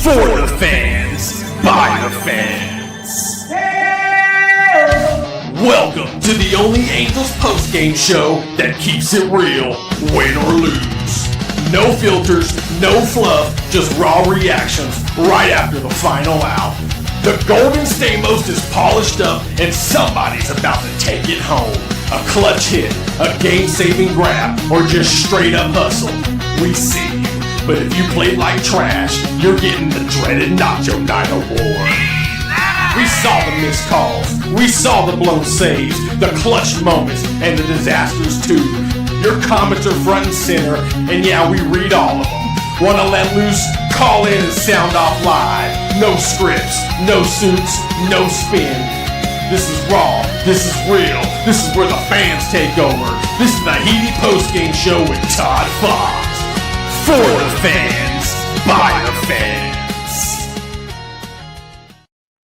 For the fans, by the fans. Welcome to the only Angels postgame show that keeps it real, win or lose. No filters, no fluff, just raw reactions right after the final out. The Golden Stamos is polished up and somebody's about to take it home. A clutch hit, a game-saving grab, or just straight up hustle. We see you. But if you played like trash, you're getting the dreaded Nacho Night Award. We saw the missed calls, we saw the blown saves, the clutch moments, and the disasters too. Your comments are front and center, and yeah, we read all of them. Wanna let loose? Call in and sound off live. No scripts, no suits, no spin. This is raw, this is real, this is where the fans take over. This is the Heady Postgame Show with Todd Fox. For the fans, by the fans.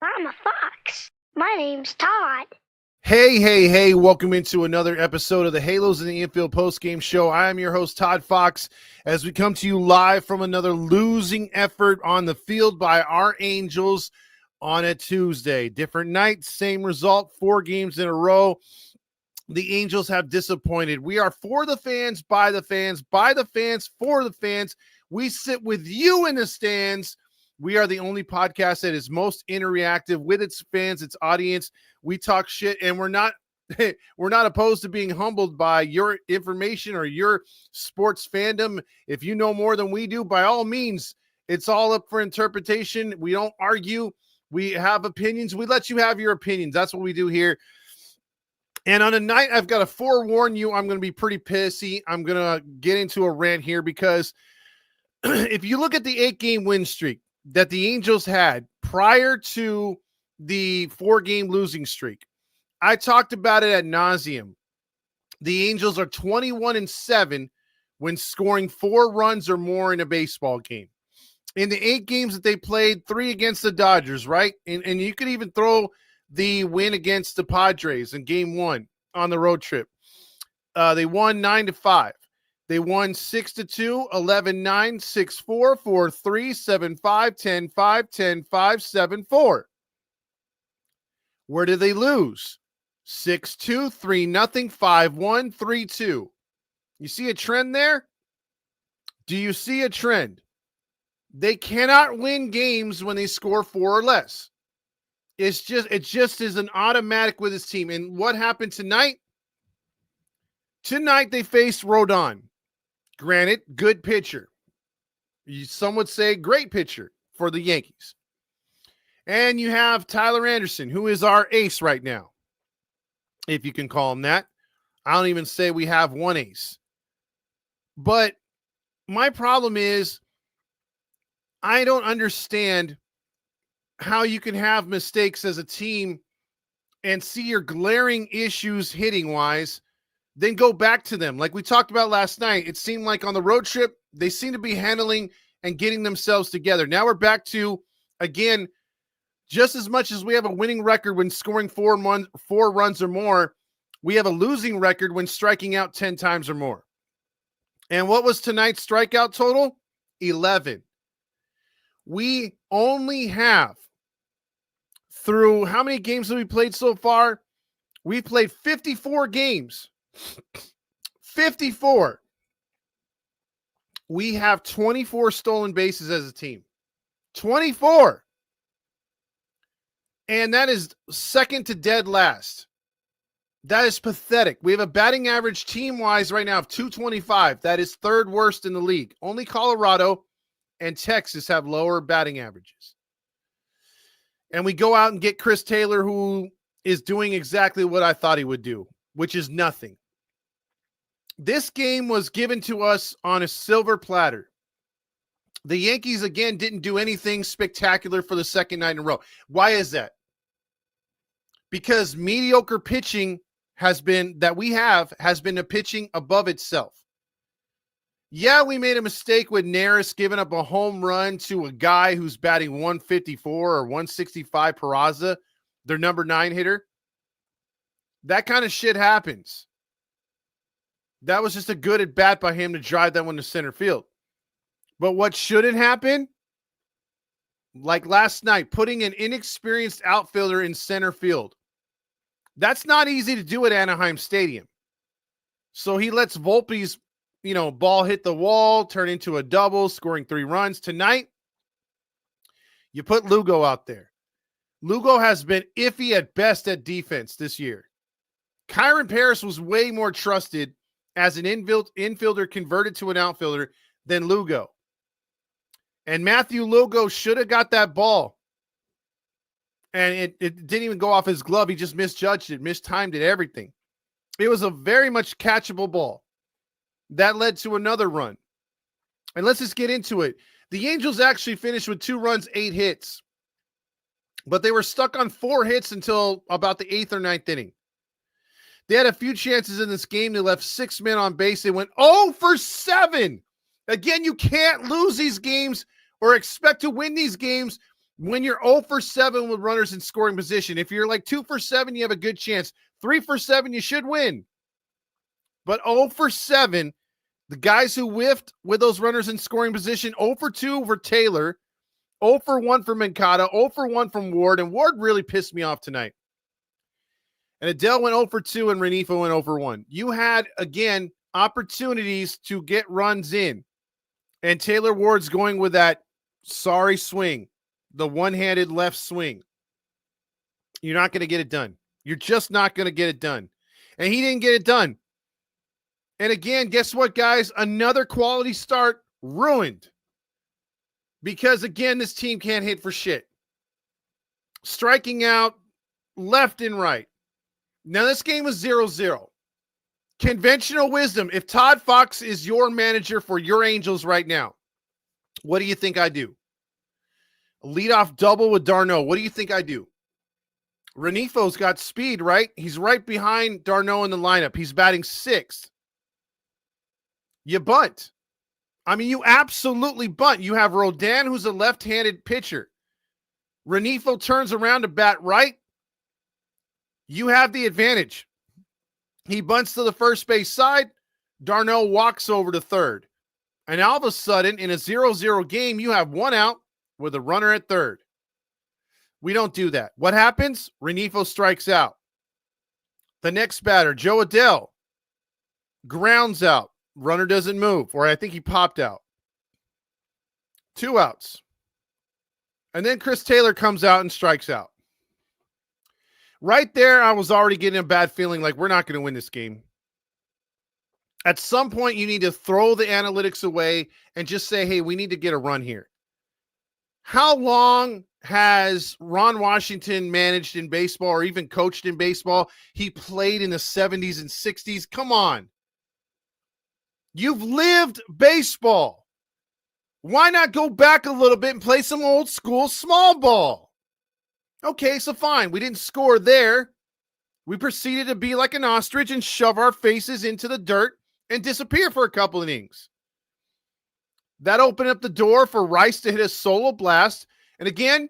I'm a fox. My name's Todd. Hey, welcome into another episode of the Halos in the Infield Postgame Show. I am your host, Todd Fox, as we come to you live from another losing effort on the field by our Angels on a Tuesday. Different night, same result, 4 games in a row. The Angels have disappointed. We are for the fans, by the fans, for the fans. We sit with you in the stands. We are the only podcast that is most interactive with its fans, its audience. We talk shit, and we're not opposed to being humbled by your information or your sports fandom. If you know more than we do, by all means, it's all up for interpretation. We don't argue. We have opinions. We let you have your opinions. That's what we do here. And on a night, I've got to forewarn you, I'm going to be pretty pissy. I'm going to get into a rant here because if you look at the 8-game win streak that the Angels had prior to the 4-game losing streak, I talked about it ad nauseum. The Angels are 21-7 when scoring 4 runs or more in a baseball game. In the 8 games that they played, 3 against the Dodgers, right? And you could even throw the win against the Padres in game 1 on the road trip. They won 9-5. They won 6-2, 11-9, 6-4, 4-3, 7-5, 10-5, 10-5, 7-4. Where did they lose? 6-2, 3-0, 5-1, 3-2. You see a trend there? Do you see a trend? They cannot win games when they score 4 or less. It just is an automatic with his team. And what happened tonight? Tonight they faced Rodon. Granted, good pitcher. Some would say great pitcher for the Yankees. And you have Tyler Anderson, who is our ace right now, if you can call him that. I don't even say we have one ace. But my problem is I don't understand how you can have mistakes as a team and see your glaring issues hitting wise, then go back to them. Like we talked about last night, it seemed like on the road trip, they seem to be handling and getting themselves together. Now we're back to, again, just as much as we have a winning record when scoring 4 runs or more, we have a losing record when striking out 10 times or more. And what was tonight's strikeout total? 11. We only have, through how many games have we played so far? We've played 54 games. 54. We have 24 stolen bases as a team. 24. And that is second to dead last. That is pathetic. We have a batting average team-wise right now of 225. That is third worst in the league. Only Colorado and Texas have lower batting averages. And we go out and get Chris Taylor, who is doing exactly what I thought he would do, which is nothing. This game was given to us on a silver platter. The Yankees, again, didn't do anything spectacular for the second night in a row. Why is that? Because mediocre pitching has been a pitching above itself. Yeah, we made a mistake with Neris giving up a home run to a guy who's batting 154 or 165, Peraza, their number 9 hitter. That kind of shit happens. That was just a good at bat by him to drive that one to center field. But what shouldn't happen like last night, putting an inexperienced outfielder in center field. That's not easy to do at Anaheim Stadium. So he lets Volpe's, ball hit the wall, turn into a double, scoring 3 runs. Tonight, you put Lugo out there. Lugo has been iffy at best at defense this year. Kyron Paris was way more trusted as an infielder converted to an outfielder than Lugo. And Matthew Lugo should have got that ball. And it didn't even go off his glove. He just misjudged it, mistimed it, everything. It was a very much catchable ball. That led to another run. And let's just get into it. The Angels actually finished with 2 runs, 8 hits. But they were stuck on 4 hits until about the 8th or 9th inning. They had a few chances in this game. They left 6 men on base. They went 0 for 7. Again, you can't lose these games or expect to win these games when you're 0 for 7 with runners in scoring position. If you're like 2 for 7, you have a good chance. 3 for 7, you should win. But 0 for 7, the guys who whiffed with those runners in scoring position, 0 for 2 for Taylor, 0 for 1 for Mancada, 0 for 1 from Ward, and Ward really pissed me off tonight. And Adele went 0 for 2 and Renifo went 0 for 1. You had, again, opportunities to get runs in. And Taylor Ward's going with that sorry swing, the one-handed left swing. You're not going to get it done. You're just not going to get it done. And he didn't get it done. And again, guess what, guys? Another quality start ruined. Because, again, this team can't hit for shit. Striking out left and right. Now, this game was 0-0. Conventional wisdom, if Todd Fox is your manager for your Angels right now, what do you think I do? A leadoff double with d'Arnaud. What do you think I do? Renifo's got speed, right? He's right behind d'Arnaud in the lineup. He's batting 6th. You bunt. I mean, you absolutely bunt. You have Rodin, who's a left-handed pitcher. Renifo turns around to bat right. You have the advantage. He bunts to the first base side. d'Arnaud walks over to third. And all of a sudden, in a 0-0 game, you have 1 out with a runner at third. We don't do that. What happens? Renifo strikes out. The next batter, Joe Adele, grounds out. Runner doesn't move, or I think he popped out. 2 outs. And then Chris Taylor comes out and strikes out. Right there, I was already getting a bad feeling like we're not going to win this game. At some point, you need to throw the analytics away and just say, hey, we need to get a run here. How long has Ron Washington managed in baseball or even coached in baseball? He played in the 70s and 60s. Come on. You've lived baseball. Why not go back a little bit and play some old school small ball? Okay, so fine. We didn't score there. We proceeded to be like an ostrich and shove our faces into the dirt and disappear for a couple innings. That opened up the door for Rice to hit a solo blast. And again,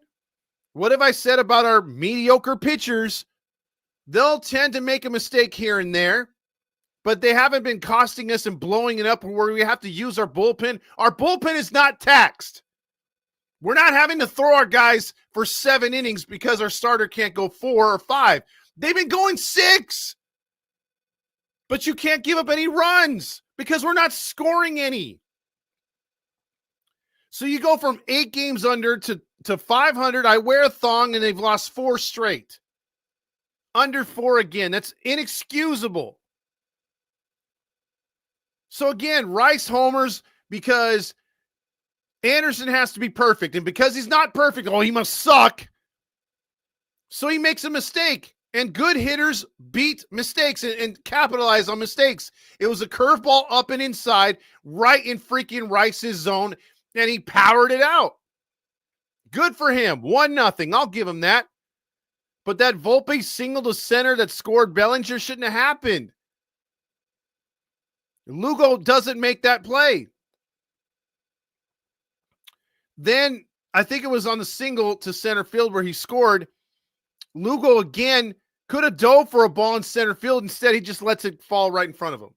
what have I said about our mediocre pitchers? They'll tend to make a mistake here and there, but they haven't been costing us and blowing it up where we have to use our bullpen. Our bullpen is not taxed. We're not having to throw our guys for 7 innings because our starter can't go 4 or 5. They've been going 6. But you can't give up any runs because we're not scoring any. So you go from 8 games under to 500. I wear a thong and they've lost 4 straight. Under 4 again. That's inexcusable. So again, Rice homers because Anderson has to be perfect. And because he's not perfect, he must suck. So he makes a mistake. And good hitters beat mistakes and capitalize on mistakes. It was a curveball up and inside, right in freaking Rice's zone, and he powered it out. Good for him. 1-0. I'll give him that. But that Volpe single to center that scored Bellinger shouldn't have happened. Lugo doesn't make that play. Then I think it was on the single to center field where he scored. Lugo again could have dove for a ball in center field. Instead, he just lets it fall right in front of him.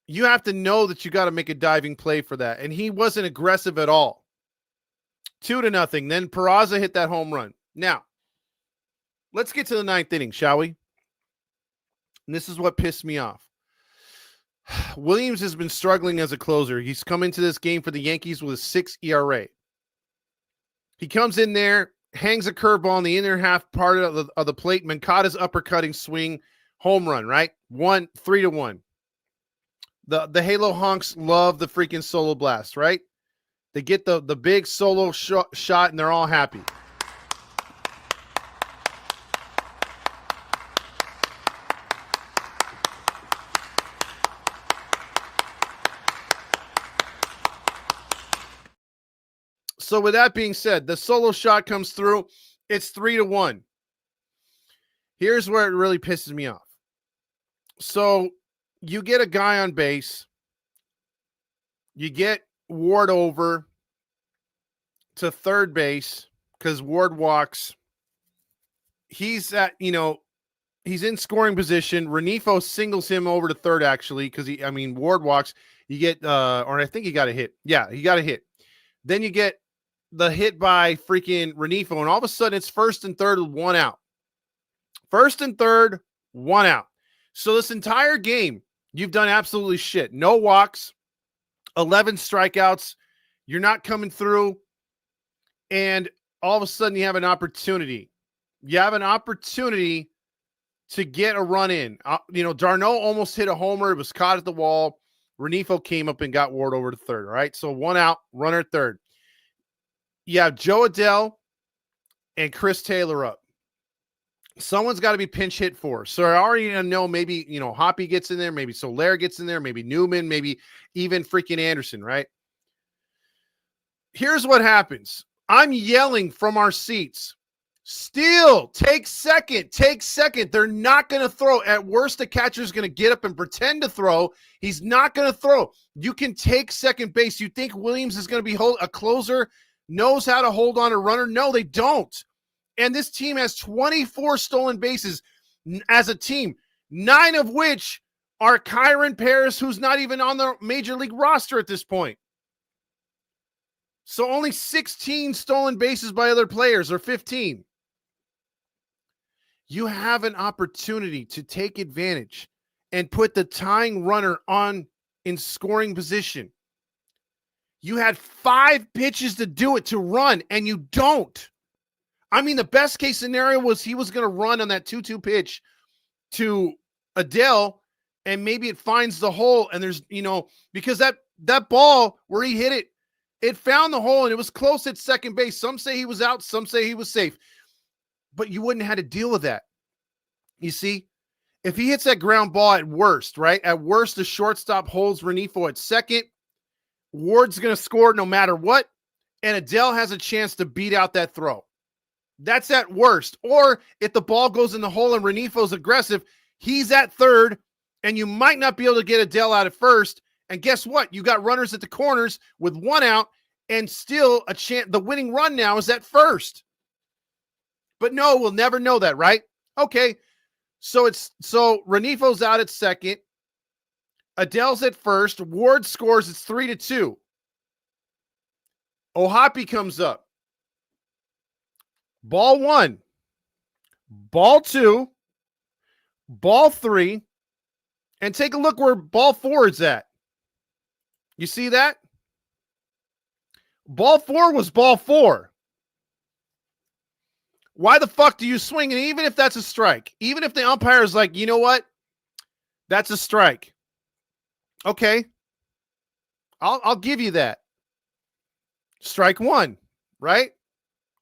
You have to know that you got to make a diving play for that. And he wasn't aggressive at all. 2-0. Then Peraza hit that home run. Now, let's get to the 9th inning, shall we? And this is what pissed me off. Williams has been struggling as a closer. He's come into this game for the Yankees with a 6 ERA. He comes in there, hangs a curveball in the inner half part of the plate. Mankata's uppercutting swing, home run, right? 3-1. The Halo honks love the freaking solo blast, right? They get the big solo shot, and they're all happy. So with that being said, the solo shot comes through. It's 3-1. Here's where it really pisses me off. So you get a guy on base. You get Ward over to third base because Ward walks. He's he's in scoring position. Renifo singles him over to third, actually, because Ward walks. You get, or I think he got a hit. Yeah, he got a hit. Then you get the hit by freaking Renifo, and all of a sudden it's first and third with 1 out. First and third, 1 out. So this entire game, you've done absolutely shit. No walks, 11 strikeouts. You're not coming through, and all of a sudden you have an opportunity. You have an opportunity to get a run in. Darno almost hit a homer. It was caught at the wall. Renifo came up and got Ward over to third, all right? So 1 out, runner third. You have Joe Adell and Chris Taylor up. Someone's got to be pinch hit for. So I already know maybe, Hoppy gets in there, maybe Soler gets in there, maybe Newman, maybe even freaking Anderson, right? Here's what happens. I'm yelling from our seats. Steal, take second. They're not going to throw. At worst, the catcher's going to get up and pretend to throw. He's not going to throw. You can take second base. You think Williams is going to be a closer, knows how to hold on a runner? No, they don't. And this team has 24 stolen bases as a team, 9 of which are Kyron Paris, who's not even on the major league roster at this point. So only 16 stolen bases by other players, or 15. You have an opportunity to take advantage and put the tying runner in scoring position. You had 5 pitches to do it, to run, and you don't. The best case scenario was he was going to run on that 2-2 pitch to Adell, and maybe it finds the hole, and there's, because that ball where he hit it, it found the hole, and it was close at second base. Some say he was out, some say he was safe. But you wouldn't have had to deal with that. You see, if he hits that ground ball at worst, right? At worst, the shortstop holds Renifo at second. Ward's going to score no matter what, and Adell has a chance to beat out that throw. That's at worst. Or if the ball goes in the hole and Renifo's aggressive, he's at third, and you might not be able to get Adell out at first. And guess what? You got runners at the corners with 1 out, and still a chance. The winning run now is at first. But no, we'll never know that, right? Okay. So Renifo's out at second. Adell's at first. Ward scores. It's 3-2. Ohapi comes up. Ball 1. Ball 2. Ball 3. And take a look where ball 4 is at. You see that? Ball 4 was ball 4. Why the fuck do you swing? And even if that's a strike, even if the umpire is like, you know what? That's a strike. Okay. I'll give you that. Strike 1, right?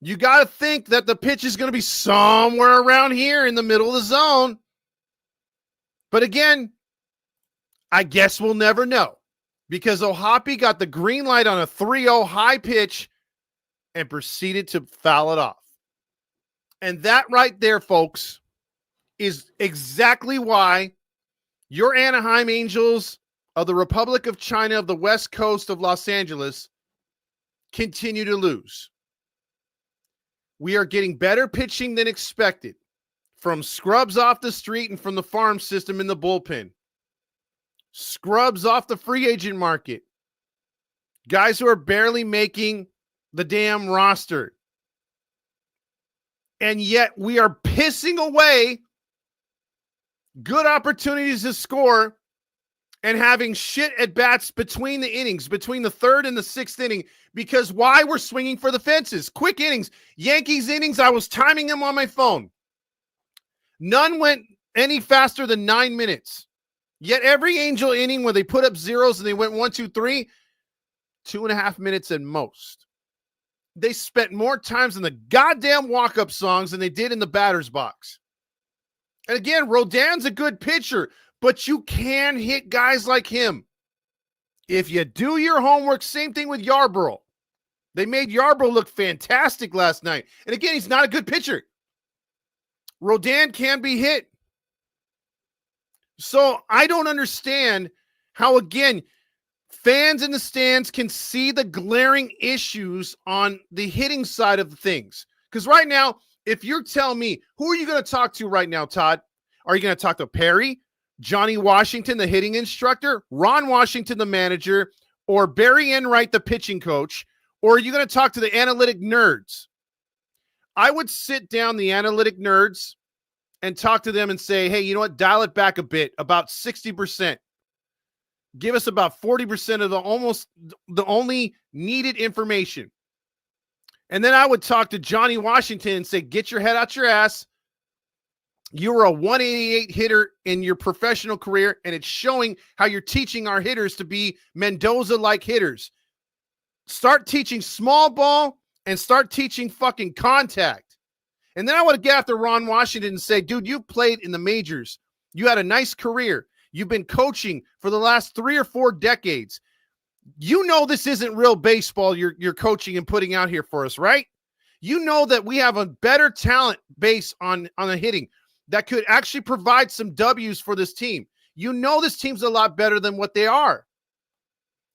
You got to think that the pitch is going to be somewhere around here in the middle of the zone. But again, I guess we'll never know, because Ohapi got the green light on a 3-0 high pitch and proceeded to foul it off. And that right there, folks, is exactly why your Anaheim Angels of the Republic of China of the West Coast of Los Angeles continue to lose. We are getting better pitching than expected from scrubs off the street and from the farm system in the bullpen. Scrubs off the free agent market. Guys who are barely making the damn roster. And yet we are pissing away good opportunities to score and having shit at bats between the innings, between the third and the sixth inning, because why? We're swinging for the fences. Quick innings. Yankees innings, I was timing them on my phone. None went any faster than 9 minutes. Yet every Angel inning where they put up zeros and they went 1, 2, 3, 2.5 minutes at most. They spent more times in the goddamn walk-up songs than they did in the batter's box. And again, Rodon's a good pitcher, but you can hit guys like him. If you do your homework, same thing with Yarbrough. They made Yarbrough look fantastic last night. And again, he's not a good pitcher. Rodon can be hit. So I don't understand how, again, fans in the stands can see the glaring issues on the hitting side of things. Because right now, if you're telling me, who are you going to talk to right now, Todd? Are you going to talk to Perry, Johnny Washington, the hitting instructor, Ron Washington, the manager, or Barry Enright, the pitching coach? Or are you going to talk to the analytic nerds? I would sit down the analytic nerds and talk to them and say, hey, you know what? Dial it back a bit, about 60%. Give us about 40% of the only needed information. And then I would talk to Johnny Washington and say, get your head out your ass. You were a 188 hitter in your professional career, and it's showing how you're teaching our hitters to be Mendoza-like hitters. Start teaching small ball and start teaching fucking contact. And then I would get after Ron Washington and say, dude, you played in the majors. You had a nice career. You've been coaching for the last 3 or 4 decades. You know this isn't real baseball you're coaching and putting out here for us, right? You know that we have a better talent base on the hitting that could actually provide some W's for this team. You know this team's a lot better than what they are.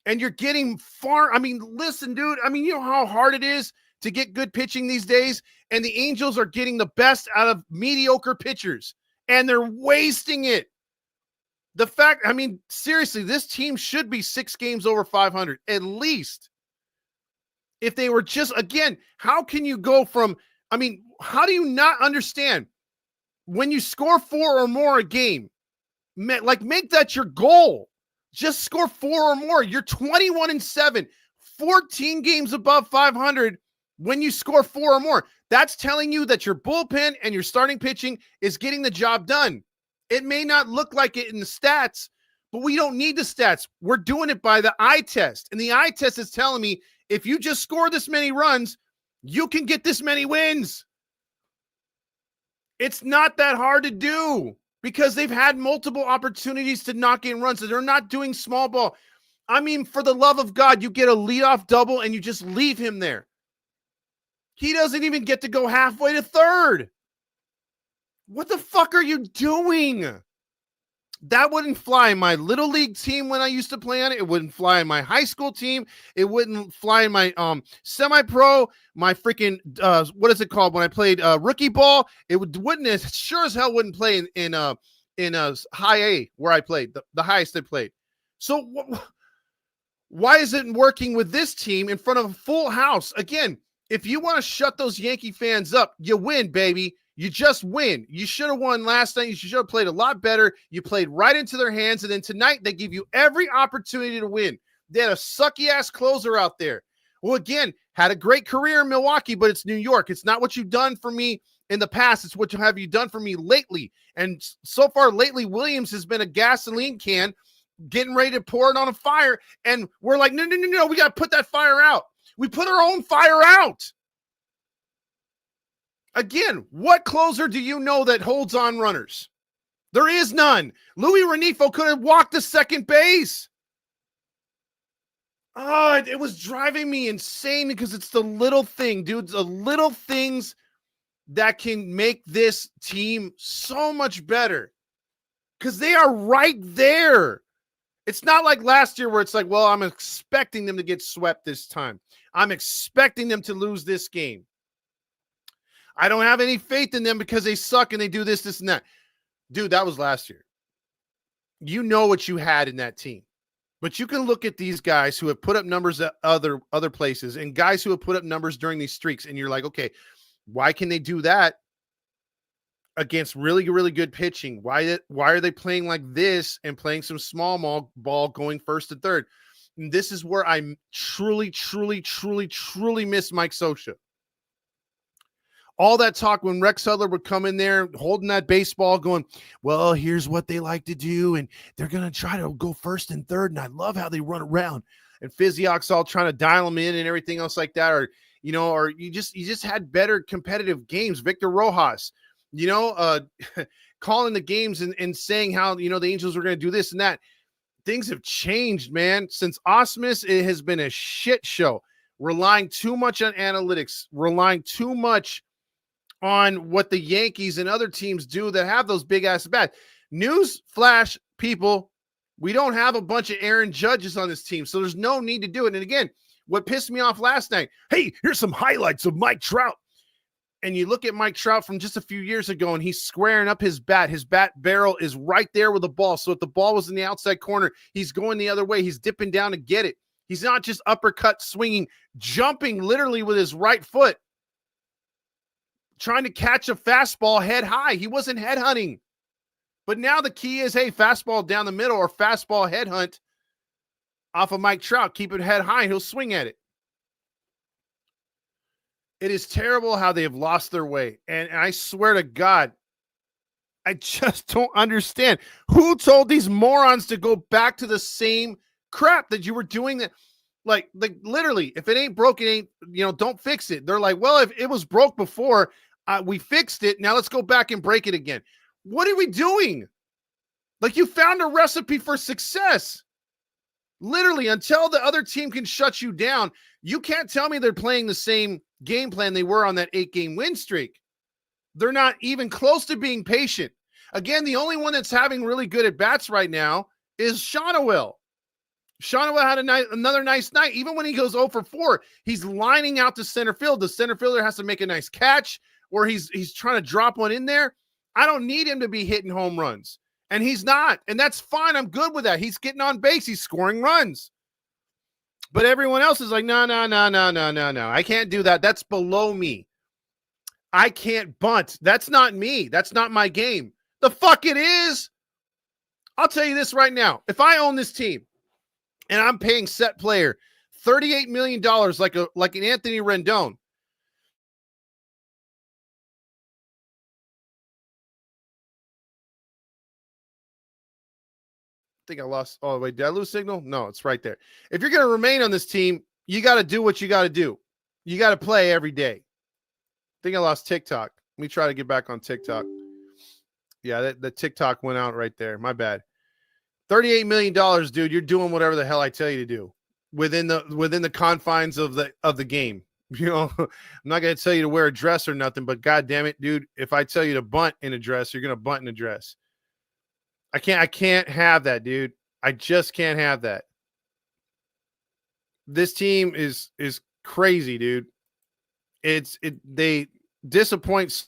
And you're getting far. I mean, listen, dude. I mean, you know how hard it is to get good pitching these days? And the Angels are getting the best out of mediocre pitchers. And they're wasting it. The fact, I mean, seriously, this team should be 6 games over 500, at least. If they were just, again, how can you go from, I mean, how do you not understand when you score 4 or more a game, like make that your goal. Just score 4 or more. You're 21-7, 14 games above 500 when you score 4 or more. That's telling you that your bullpen and your starting pitching is getting the job done. It may not look like it in the stats, but we don't need the stats. We're doing it by the eye test. And the eye test is telling me if you just score this many runs, you can get this many wins. It's not that hard to do because they've had multiple opportunities to knock in runs. They're not doing small ball. I mean, for the love of God, you get a leadoff double and you just leave him there. He doesn't even get to go halfway to third. What the fuck are you doing? That wouldn't fly in my little league team when I used to play on it. It wouldn't fly in my high school team. It wouldn't fly in my semi-pro, my freaking what is it called when I played rookie ball? It wouldn't as sure as hell wouldn't play in high A where I played, the highest I played. So why is it working with this team in front of a full house? Again, if you want to shut those Yankee fans up, you win, baby. You just win. You should have won last night. You should have played a lot better. You played right into their hands. And then tonight, they give you every opportunity to win. They had a sucky-ass closer out there. Well, again, had a great career in Milwaukee, but it's New York. It's not what you've done for me in the past. It's what have you done for me lately. And so far lately, Williams has been a gasoline can getting ready to pour it on a fire. And we're like, no. We got to put that fire out. We put our own fire out. Again, what closer do you know that holds on runners? There is none. Louis Renifo could have walked to second base. Oh, it was driving me insane because it's the little thing, dude. The little things that can make this team so much better because they are right there. It's not like last year where it's like, well, I'm expecting them to get swept this time. I'm expecting them to lose this game. I don't have any faith in them because they suck and they do this, and that. Dude, that was last year. You know what you had in that team. But you can look at these guys who have put up numbers at other places and guys who have put up numbers during these streaks, and you're like, okay, why can they do that against really, really good pitching? Why are they playing like this and playing some small ball going first and third? And this is where I truly, truly, truly, truly miss Mike Scioscia. All that talk when Rex Hudler would come in there holding that baseball going, well, here's what they like to do, and they're going to try to go first and third, and I love how they run around. And Physiocs all trying to dial them in and everything else like that. Or, or you just had better competitive games. Victor Rojas, calling the games and saying how, the Angels were going to do this and that. Things have changed, man. Since Osmus, it has been a shit show. Relying too much on analytics, relying too much on what the Yankees and other teams do that have those big ass bats. News flash, people, we don't have a bunch of Aaron Judges on this team, so there's no need to do it. And again, what pissed me off last night, hey, here's some highlights of Mike Trout. And you look at Mike Trout from just a few years ago, and he's squaring up his bat. His bat barrel is right there with the ball. So if the ball was in the outside corner, he's going the other way. He's dipping down to get it. He's not just uppercut swinging, jumping literally with his right foot, trying to catch a fastball head high. He wasn't head hunting. But now the key is, hey, fastball down the middle or fastball head hunt off of Mike Trout. Keep it head high and he'll swing at it. It is terrible how they have lost their way. And I swear to God, I just don't understand. Who told these morons to go back to the same crap that you were doing? That, like literally, if it ain't broke, it ain't, don't fix it. They're like, well, if it was broke before, we fixed it. Now let's go back and break it again. What are we doing? Like, you found a recipe for success. Literally, until the other team can shut you down, you can't tell me they're playing the same game plan they were on that 8-game win streak. They're not even close to being patient. Again, the only one that's having really good at bats right now is Shonowell. Shonowell had another nice night. Even when he goes 0 for 4, he's lining out to center field. The center fielder has to make a nice catch, or he's trying to drop one in there. I don't need him to be hitting home runs. And he's not. And that's fine. I'm good with that. He's getting on base. He's scoring runs. But everyone else is like, no. I can't do that. That's below me. I can't bunt. That's not me. That's not my game. The fuck it is. I'll tell you this right now. If I own this team and I'm paying set player $38 million like an Anthony Rendon, I think I lost. Oh, wait, did I lose signal? No, it's right there. If you're going to remain on this team, you got to do what you got to do. You got to play every day. I think I lost TikTok. Let me try to get back on TikTok. Yeah, the TikTok went out right there. My bad. $38 million, dude. You're doing whatever the hell I tell you to do within the confines of the game. I'm not going to tell you to wear a dress or nothing, but God damn it, dude. If I tell you to bunt in a dress, you're going to bunt in a dress. I can't have that, dude. I just can't have that. This team is crazy, dude. They disappoint.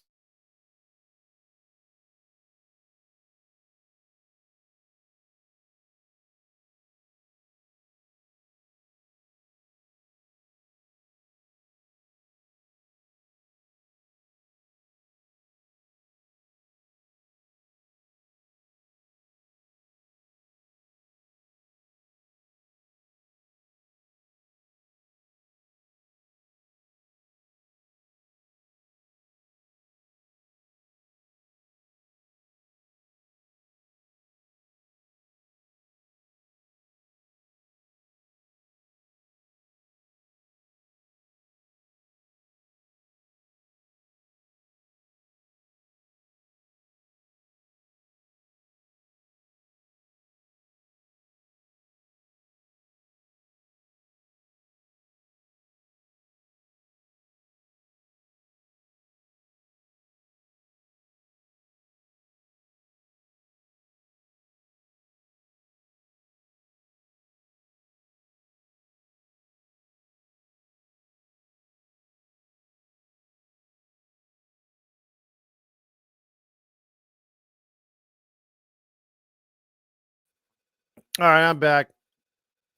All right, I'm back.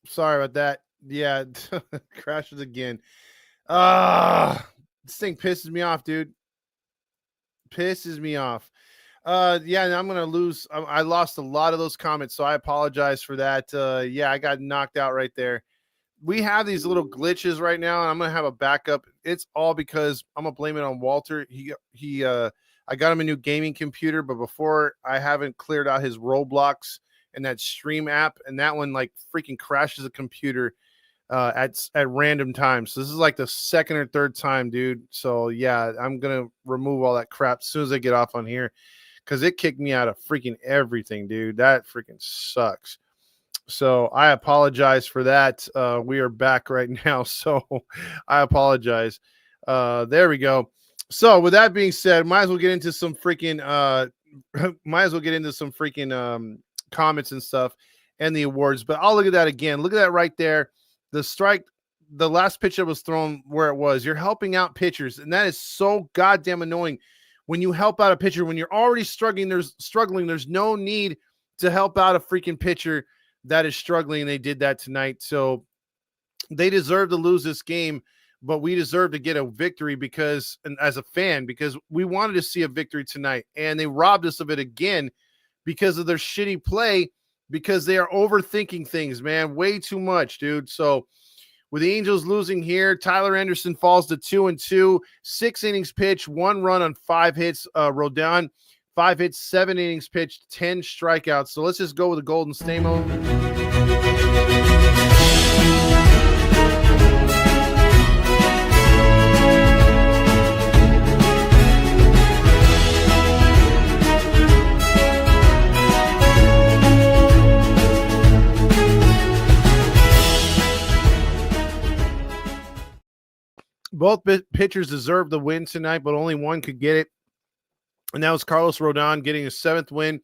Sorry about that. Yeah, crashes again. This thing pisses me off, dude. Pisses me off. Yeah, and I'm gonna lose. I lost a lot of those comments, so I apologize for that. Yeah, I got knocked out right there. We have these little glitches right now, and I'm gonna have a backup. It's all because I'm gonna blame it on Walter. I got him a new gaming computer, but before I haven't cleared out his Roblox and that stream app, and that one like freaking crashes the computer at random times. So this is like the second or third time, dude. So yeah, I'm gonna remove all that crap as soon as I get off on here because it kicked me out of freaking everything, dude. That freaking sucks. So I apologize for that. We are back right now, so I apologize. There we go. So with that being said, might as well get into some freaking comments and stuff and the awards. But I'll look at that again. Look at that right there. The last pitch that was thrown where it was. You're helping out pitchers, and that is so goddamn annoying. When you help out a pitcher, when you're already struggling, there's no need to help out a freaking pitcher that is struggling. They did that tonight. So they deserve to lose this game, but we deserve to get a victory because, and as a fan, because we wanted to see a victory tonight, and they robbed us of it again because of their shitty play, because they are overthinking things, man, way too much, dude. So with the Angels losing here, Tyler Anderson falls to 2-2, 6 innings pitched, 1 run on 5 hits. Rodon, 5 hits, 7 innings pitched, 10 strikeouts. So let's just go with the Golden Stamo. Both pitchers deserved the win tonight, but only one could get it. And that was Carlos Rodon getting his 7th win.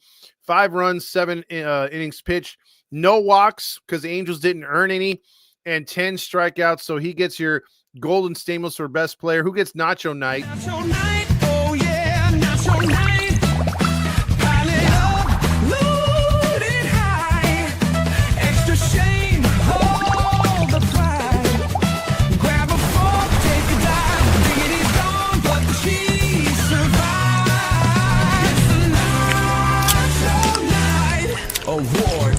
5 runs, 7 innings pitched. No walks because the Angels didn't earn any. And 10 strikeouts. So he gets your Golden Stamos for best player. Who gets Nacho Night? Nacho Night, oh yeah, Nacho Night. Pile it up, load it high. Extra shame, hold the pride. Grab a fork, take a dive. Dignity's gone, but the cheese survives. It's the Nacho Night Award.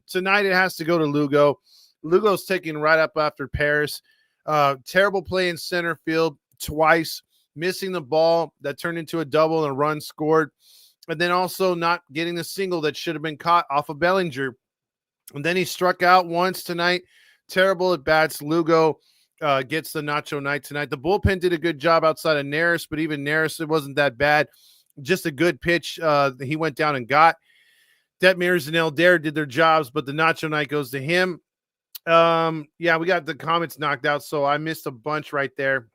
Tonight it has to go to Lugo. Lugo's taking right up after Paris. Terrible play in center field twice, missing the ball that turned into a double and a run scored. And then also not getting the single that should have been caught off of Bellinger. And then he struck out once tonight. Terrible at bats. Lugo gets the Nacho Night tonight. The bullpen did a good job outside of Neris, but even Neris, it wasn't that bad. Just a good pitch he went down and got. Detmers and Elder did their jobs, but the Nacho Night goes to him. Yeah, we got the comments knocked out, so I missed a bunch right there.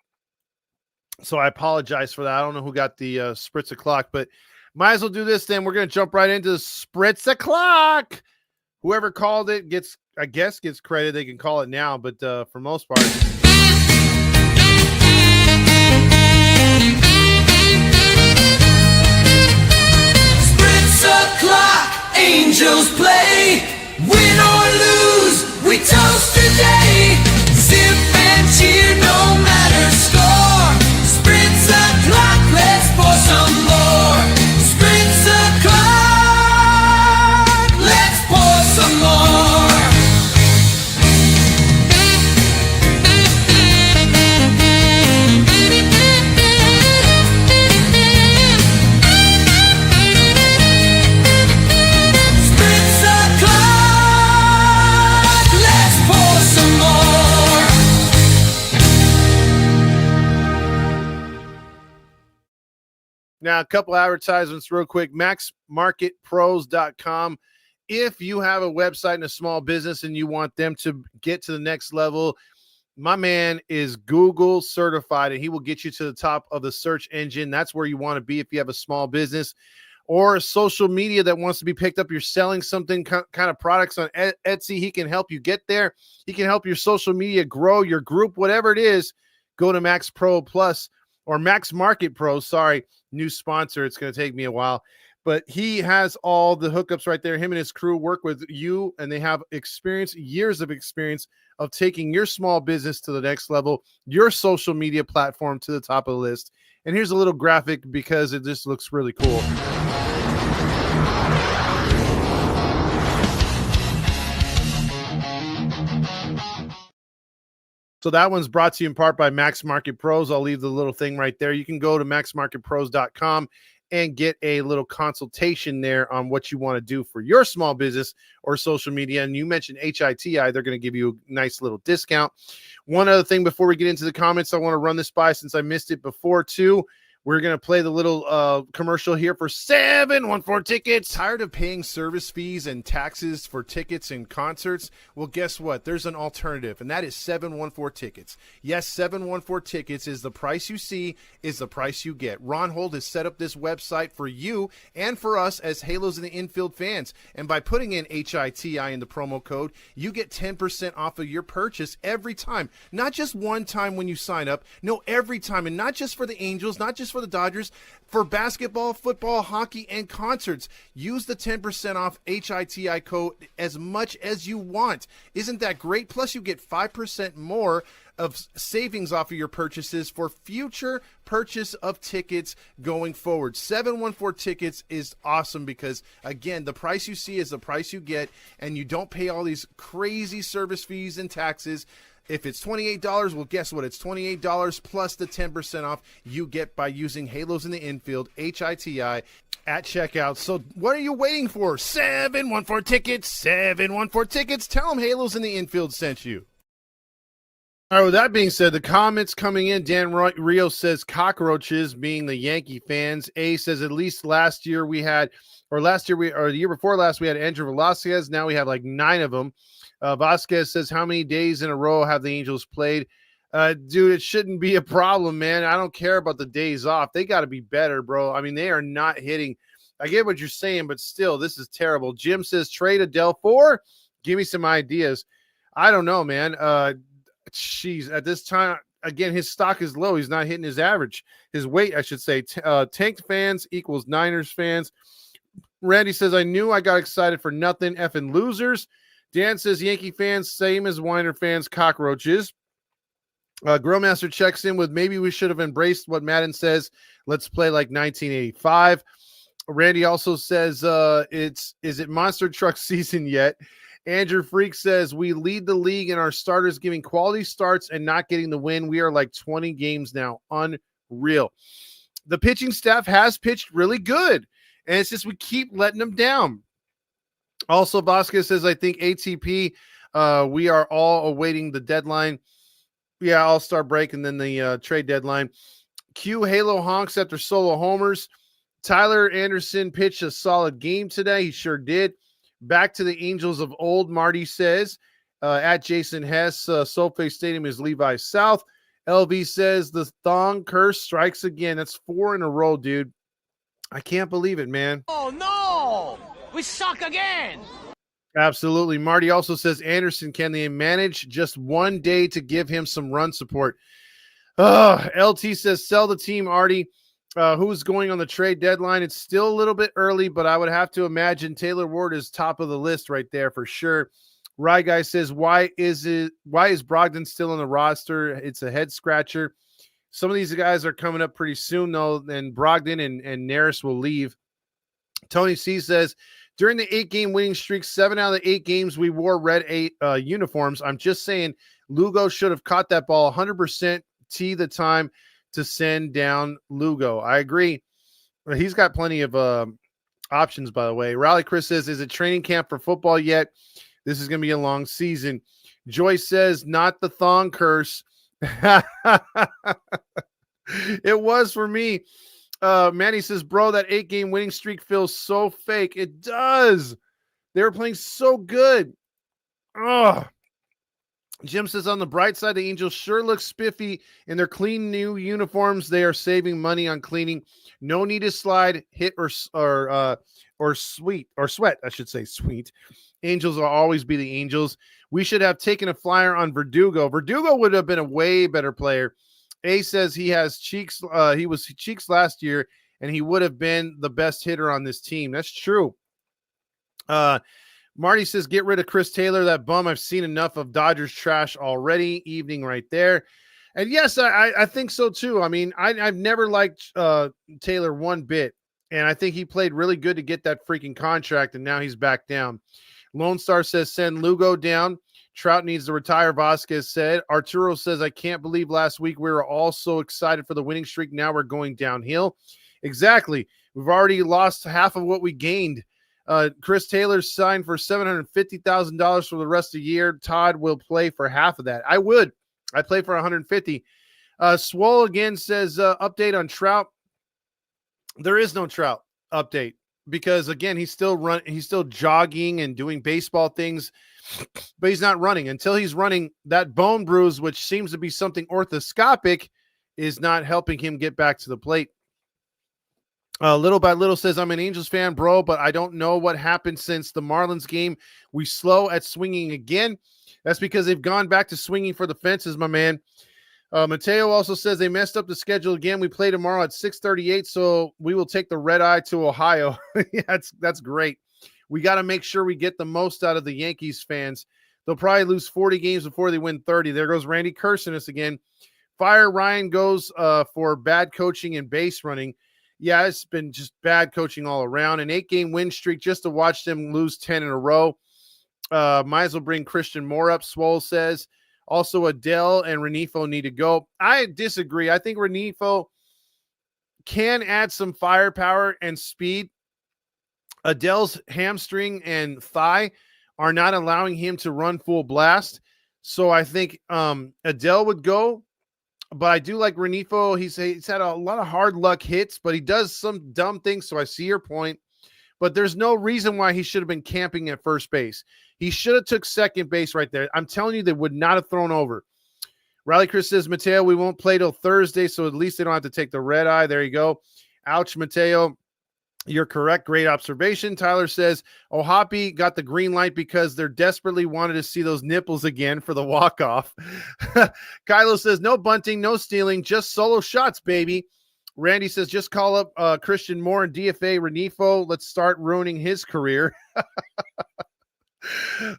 So I apologize for that. I don't know who got the Spritz o'clock, but might as well do this then. We're going to jump right into the Spritz o'clock. Whoever called it gets credit. They can call it now, but for most part. Spritz o'clock. Angels play, win or lose, we toast today. Sip and cheer, no matter score. Spritz o'clock, let's pour some more. Spritz o'clock, let's pour some more. Now, a couple advertisements real quick. MaxMarketPros.com. If you have a website and a small business and you want them to get to the next level, my man is Google certified, and he will get you to the top of the search engine. That's where you want to be if you have a small business or social media that wants to be picked up. You're selling something kind of products on Etsy. He can help you get there. He can help your social media grow, your group, whatever it is. Go to Max Pro Plus or Max Market Pro. Sorry, new sponsor. It's going to take me a while. but he has all the hookups right there. Him and his crew work with you, and they have experience, years of experience of taking your small business to the next level, your social media platform to the top of the list. And here's a little graphic because it just looks really cool. So that one's brought to you in part by Max Market Pros. I'll leave the little thing right there. You can go to maxmarketpros.com and get a little consultation there on what you want to do for your small business or social media. And you mentioned HITI, they're going to give you a nice little discount. One other thing before we get into the comments, I want to run this by since I missed it before too. We're going to play the little commercial here for 714 tickets. Tired of paying service fees and taxes for tickets and concerts? Well, guess what? There's an alternative, and that is 714 tickets. Yes, 714 tickets is the price you see, is the price you get. Ron Holt has set up this website for you and for us as Halos in the Infield fans. And by putting in HITI in the promo code, you get 10% off of your purchase every time. Not just one time when you sign up. No, every time. And not just for the Angels, not just for the Dodgers, for basketball, football, hockey, and concerts. Use the 10% off HITI code as much as you want. Isn't that great? Plus, you get 5% more of savings off of your purchases for future purchase of tickets going forward. 714 tickets is awesome because, again, the price you see is the price you get, and you don't pay all these crazy service fees and taxes. If it's $28, well, guess what? It's $28 plus the 10% off you get by using Halos in the Infield, HITI, at checkout. So what are you waiting for? 714 tickets, 714 tickets. Tell them Halos in the Infield sent you. All right, with that being said, the comments coming in, Dan Rio says cockroaches, being the Yankee fans. A says at least last year we had, or the year before last, we had Andrew Velasquez. Now we have like 9 of them. Vasquez says, how many days in a row have the Angels played? Dude, it shouldn't be a problem, man. I don't care about the days off. They got to be better, bro. I mean, they are not hitting. I get what you're saying, but still, this is terrible. Jim says, trade Adele for? Give me some ideas. I don't know, man. Jeez, at this time, again, his stock is low. He's not hitting his average. His weight, I should say. Tanked fans equals Niners fans. Randy says, I knew I got excited for nothing. Effing losers. Dan says, Yankee fans, same as Weiner fans, cockroaches. Grillmaster checks in with, maybe we should have embraced what Madden says. Let's play like 1985. Randy also says, is it monster truck season yet? Andrew Freak says, we lead the league in our starters giving quality starts and not getting the win. We are like 20 games now. Unreal. The pitching staff has pitched really good, and it's just we keep letting them down. Also, Vasquez says, I think ATP, we are all awaiting the deadline. Yeah, All-Star break and then the trade deadline. Q Halo honks after solo homers. Tyler Anderson pitched a solid game today. He sure did. Back to the Angels of old, Marty says. At Jason Hess, SoFi Stadium is Levi South. LV says, the thong curse strikes again. That's 4 in a row, dude. I can't believe it, man. Oh, no! We suck again! Absolutely. Marty also says, Anderson, can they manage just one day to give him some run support? LT says, sell the team, Artie. Who's going on the trade deadline? It's still a little bit early, but I would have to imagine Taylor Ward is top of the list right there for sure. Rye Guy says, why is Brogdon still on the roster? It's a head scratcher. Some of these guys are coming up pretty soon, though, and Brogdon and Neris will leave. Tony C says, during the 8-game winning streak, 7 out of the 8 games we wore red uniforms. I'm just saying Lugo should have caught that ball 100%. T the time to send down Lugo. I agree. He's got plenty of options, by the way. Raleigh Chris says, is it training camp for football yet? This is going to be a long season. Joyce says, not the thong curse. It was for me. Manny says, bro, that 8-game winning streak feels so fake. It does. They were playing so good. Oh. Jim says, on the bright side, the Angels sure look spiffy in their clean new uniforms. They are saving money on cleaning. No need to slide, hit, or sweat. I should say sweet. Angels will always be the Angels. We should have taken a flyer on Verdugo. Verdugo would have been a way better player. A says he has cheeks. He was cheeks last year, and he would have been the best hitter on this team. That's true. Marty says, get rid of Chris Taylor, that bum. I've seen enough of Dodgers trash already. Evening right there. And yes, I think so too. I mean, I've never liked Taylor one bit, and I think he played really good to get that freaking contract, and now he's back down. Lone Star says, send Lugo down. Trout needs to retire, Vasquez said. Arturo says, I can't believe last week we were all so excited for the winning streak. Now we're going downhill. Exactly. We've already lost half of what we gained. Chris Taylor signed for $750,000 for the rest of the year. Todd will play for half of that. I would. I'd play for 150. Swole again says, update on Trout. There is no Trout update because, again, he's still jogging and doing baseball things, but he's not running. Until he's running, that bone bruise, which seems to be something orthoscopic, is not helping him get back to the plate. Little by Little says, I'm an Angels fan, bro, but I don't know what happened since the Marlins game. We slow at swinging again. That's because they've gone back to swinging for the fences, my man. Mateo also says they messed up the schedule again. We play tomorrow at 6:38, so we will take the red eye to Ohio. Yeah, that's great. We got to make sure we get the most out of the Yankees fans. They'll probably lose 40 games before they win 30. There goes Randy cursing us again. Fire Ryan goes for bad coaching and base running. Yeah, it's been just bad coaching all around. An 8-game win streak just to watch them lose 10 in a row. Might as well bring Christian Moore up, Swole says. Also, Adele and Renifo need to go. I disagree. I think Renifo can add some firepower and speed. Adele's hamstring and thigh are not allowing him to run full blast. So I think Adele would go. But I do like Renifo. He's had a lot of hard luck hits, but he does some dumb things. So I see your point. But there's no reason why he should have been camping at first base. He should have took second base right there. I'm telling you, they would not have thrown over. Riley Chris says, Mateo, we won't play till Thursday, so at least they don't have to take the red eye. There you go. Ouch, Mateo. You're correct. Great observation. Tyler says, Ohapi got the green light because they're desperately wanted to see those nipples again for the walk-off. Kylo says, no bunting, no stealing, just solo shots, baby. Randy says, just call up Christian Moore and DFA Renifo. Let's start ruining his career.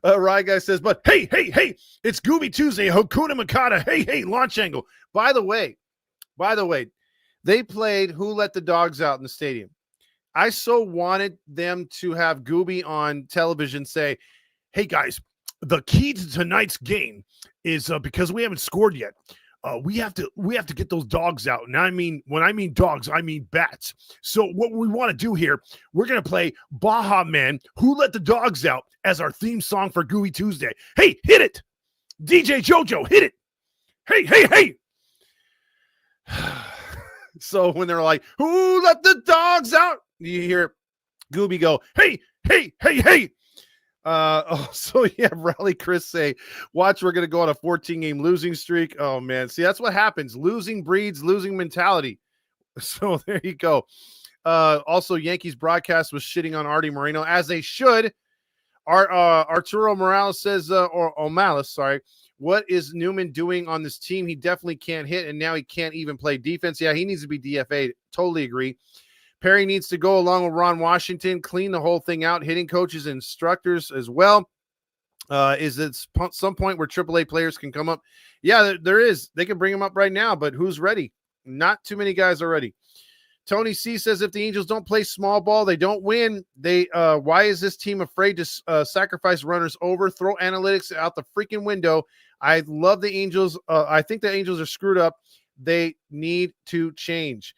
Rye Guy says, but hey, it's Gooby Tuesday. Hakuna Makata. Hey, launch angle. By the way, they played Who Let the Dogs Out in the stadium. I so wanted them to have Gooby on television say, hey, guys, the key to tonight's game is because we haven't scored yet. We have to get those dogs out. And I mean, when I mean dogs, I mean bats. So what we want to do here, we're going to play Baja Man, Who Let the Dogs Out as our theme song for Gooey Tuesday. Hey, hit it. DJ Jojo, hit it. Hey. So when they're like, who let the dogs out? You hear Gooby go, hey. So yeah, Raleigh Chris say, watch, we're going to go on a 14-game losing streak. Oh, man. See, that's what happens. Losing breeds losing mentality. So there you go. Also, Yankees broadcast was shitting on Artie Moreno, as they should. Arturo Morales says, or O'Malley, sorry, what is Newman doing on this team? He definitely can't hit, and now he can't even play defense. Yeah, he needs to be DFA'd. Totally agree. Perry needs to go along with Ron Washington, clean the whole thing out, hitting coaches and instructors as well. Is it some point where AAA players can come up? Yeah, there is. They can bring them up right now, but who's ready? Not too many guys are ready. Tony C says, if the Angels don't play small ball, they don't win. Why is this team afraid to sacrifice runners over, throw analytics out the freaking window? I love the Angels. I think the Angels are screwed up. They need to change.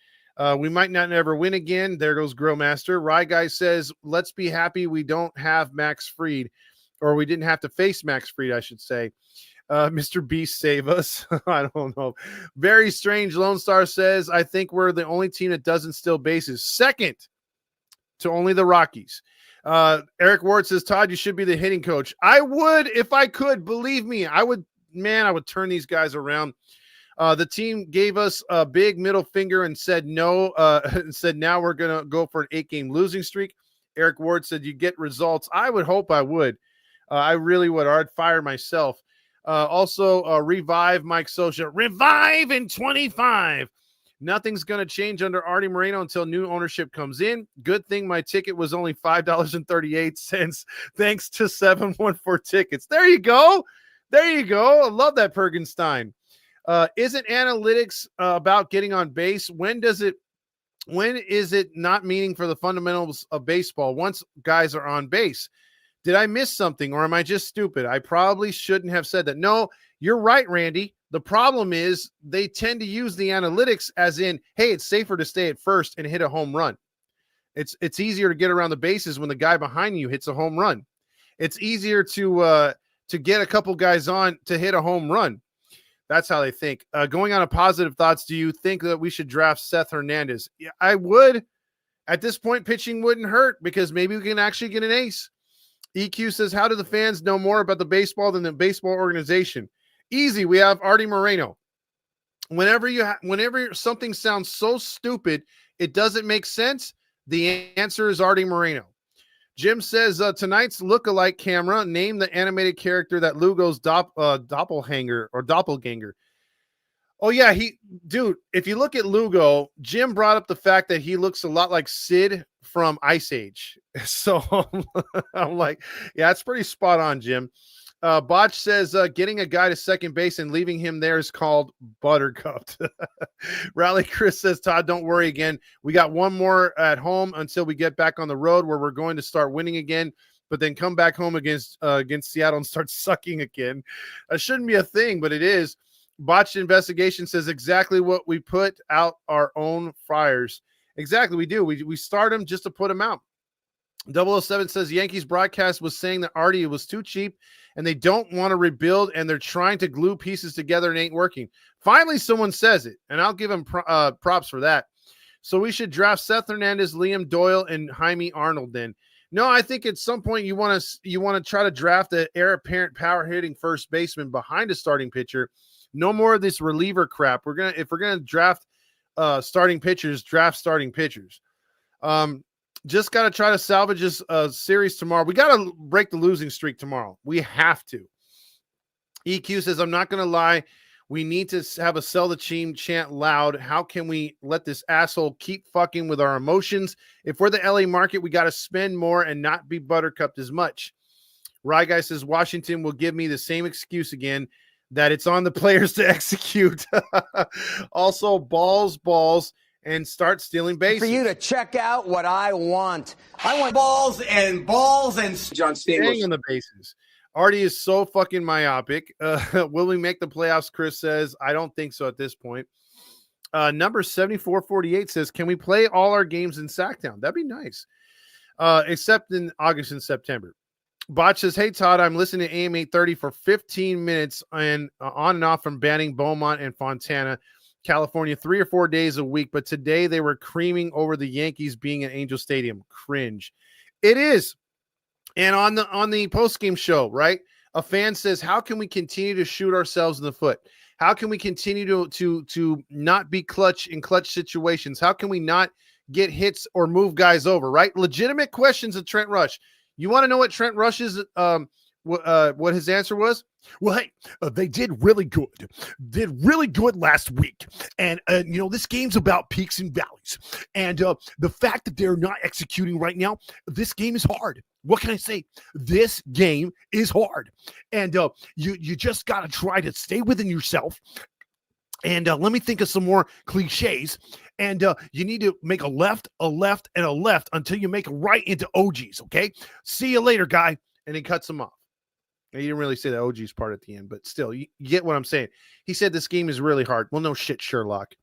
We might not ever win again. There goes Grillmaster. Rye Guy says, let's be happy we don't have Max Fried, or we didn't have to face Max Fried, I should say. Mr. Beast, save us. I don't know. Very strange. Lone Star says, I think we're the only team that doesn't steal bases. Second to only the Rockies. Eric Ward says, Todd, you should be the hitting coach. I would if I could. Believe me, I would turn these guys around. The team gave us a big middle finger and said no, and said now we're going to go for an 8-game losing streak. Eric Ward said you get results. I would hope I would. I really would, or I'd fire myself. Also, revive Mike Scioscia. Revive in 25. Nothing's going to change under Artie Moreno until new ownership comes in. Good thing my ticket was only $5.38. Thanks to 714 Tickets. There you go. There you go. I love that, Pergenstein. Isn't analytics about getting on base? When is it not meaning for the fundamentals of baseball once guys are on base? Did I miss something, or am I just stupid? I probably shouldn't have said that. No, you're right, Randy. The problem is they tend to use the analytics as in, hey, it's safer to stay at first and hit a home run. It's easier to get around the bases when the guy behind you hits a home run. It's easier to get a couple guys on to hit a home run. That's how they think. Going on to positive thoughts, do you think that we should draft Seth Hernandez? Yeah, I would. At this point, pitching wouldn't hurt because maybe we can actually get an ace. EQ says, how do the fans know more about the baseball than the baseball organization? Easy. We have Artie Moreno. Whenever something sounds so stupid, it doesn't make sense, the answer is Artie Moreno. Jim says, tonight's look-alike camera, name the animated character that Lugo's doppelganger. Oh, yeah, dude, if you look at Lugo, Jim brought up the fact that he looks a lot like Sid from Ice Age. So I'm like, yeah, it's pretty spot on, Jim. Botch says, getting a guy to second base and leaving him there is called buttercup. Rally Chris says, Todd, don't worry again. We got one more at home until we get back on the road where we're going to start winning again, but then come back home against Seattle and start sucking again. That shouldn't be a thing, but it is. Botched investigation says exactly what we put out our own fires. Exactly, we do. We start them just to put them out. 007 says Yankees broadcast was saying that Artie was too cheap and they don't want to rebuild and they're trying to glue pieces together and ain't working. Finally, someone says it, and I'll give him props for that. So we should draft Seth Hernandez, Liam Doyle, and Jaime Arnold then. No, I think at some point you want to try to draft an heir apparent power hitting first baseman behind a starting pitcher. No more of this reliever crap. If we're gonna draft starting pitchers, draft starting pitchers. Just got to try to salvage this series tomorrow. We got to break the losing streak tomorrow. We have to. EQ says, I'm not going to lie. We need to have a sell the team chant loud. How can we let this asshole keep fucking with our emotions? If we're the LA market, we got to spend more and not be buttercupped as much. Rye Guy says, Washington will give me the same excuse again that it's on the players to execute. Also, balls. And start stealing bases. For you to check out what I want. I want balls and John Staying on the bases. Artie is so fucking myopic. Will we make the playoffs? Chris says, I don't think so at this point. Number 7448 says, can we play all our games in Sacktown? That'd be nice. Except in August and September. Botch says, hey, Todd, I'm listening to AM 830 for 15 minutes and on and off from Banning, Beaumont, and Fontana, California, 3 or 4 days a week, but today they were creaming over the Yankees being at Angel Stadium. Cringe. It is. And on the post-game show, right? A fan says, how can we continue to shoot ourselves in the foot? How can we continue to not be clutch in clutch situations? How can we not get hits or move guys over, right? Legitimate questions of Trent Rush. You want to know what Trent Rush's what his answer was? Well, hey, they did really good. Did really good last week. And, this game's about peaks and valleys. And the fact that they're not executing right now, this game is hard. What can I say? This game is hard. And you just got to try to stay within yourself. And let me think of some more cliches. And you need to make a left, and a left until you make a right into OGs, okay? See you later, guy. And he cuts him off. He didn't really say the OG's part at the end, but still, you get what I'm saying. He said this game is really hard. Well, no shit, Sherlock.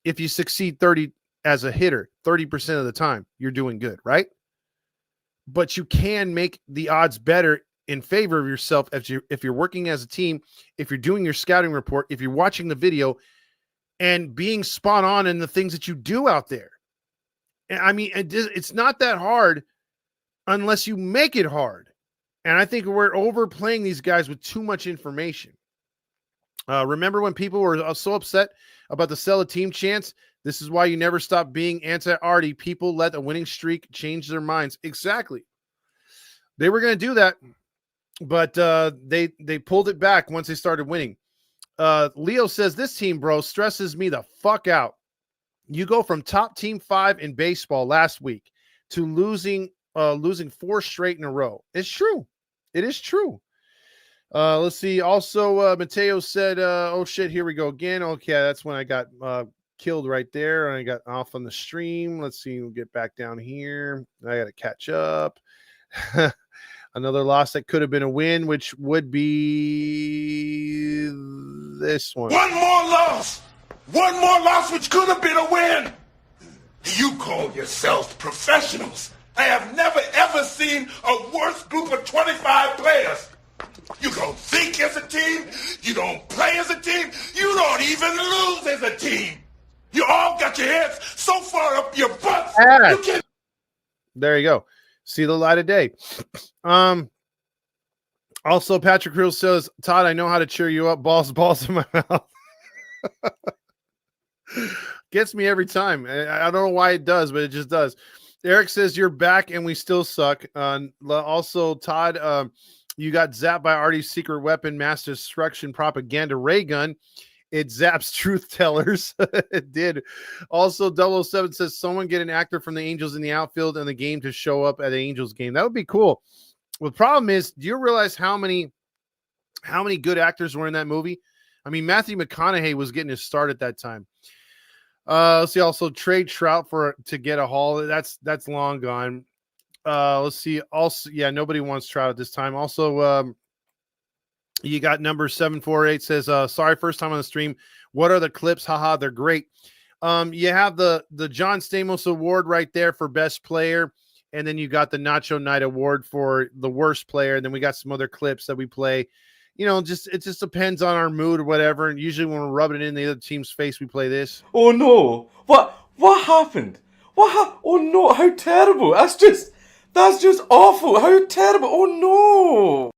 If you succeed 30 as a hitter, 30% of the time, you're doing good, right? But you can make the odds better in favor of yourself if you're working as a team, if you're doing your scouting report, if you're watching the video, and being spot on in the things that you do out there. And I mean, it's not that hard unless you make it hard. And I think we're overplaying these guys with too much information. Remember when people were so upset about the sell a team chance? This is why you never stop being anti-Artie. People let a winning streak change their minds. Exactly. They were going to do that, but they pulled it back once they started winning. Leo says, this team, bro, stresses me the fuck out. You go from top team 5 in baseball last week to losing 4 straight in a row. It's true. It is true. Let's see. Also, Mateo said, oh shit, here we go again. Okay, that's when I got killed right there. And I got off on the stream. Let's see. We'll get back down here. I got to catch up. Another loss that could have been a win, which would be this one. One more loss. One more loss, which could have been a win. You call yourselves professionals. I have never, ever seen a worse group of 25 players. You don't think as a team. You don't play as a team. You don't even lose as a team. You all got your heads so far up your butts. You can. There you go. See the light of day. Also, Patrick Creel says, Todd, I know how to cheer you up. Balls in my mouth. Gets me every time. I don't know why it does, but it just does. Eric says, you're back and we still suck. Also, Todd, you got zapped by Artie's secret weapon, mass destruction propaganda ray gun. It zaps truth tellers. It did. Also, 007 says, someone get an actor from the Angels in the outfield and the game to show up at the Angels game. That would be cool. Well, the problem is, do you realize how many good actors were in that movie? I mean, Matthew McConaughey was getting his start at that time. Let's see. Also, trade Trout to get a haul. That's long gone. Let's see. Also, yeah, nobody wants Trout at this time. Also, you got number 748 says, sorry, first time on the stream. What are the clips? Haha, they're great. You have the John Stamos Award right there for best player. And then you got the Nacho Night Award for the worst player. And then we got some other clips that we play. You know, it just depends on our mood or whatever. And usually when we're rubbing it in the other team's face, we play this. Oh no! What happened? Oh no! How terrible! That's just awful. How terrible! Oh no!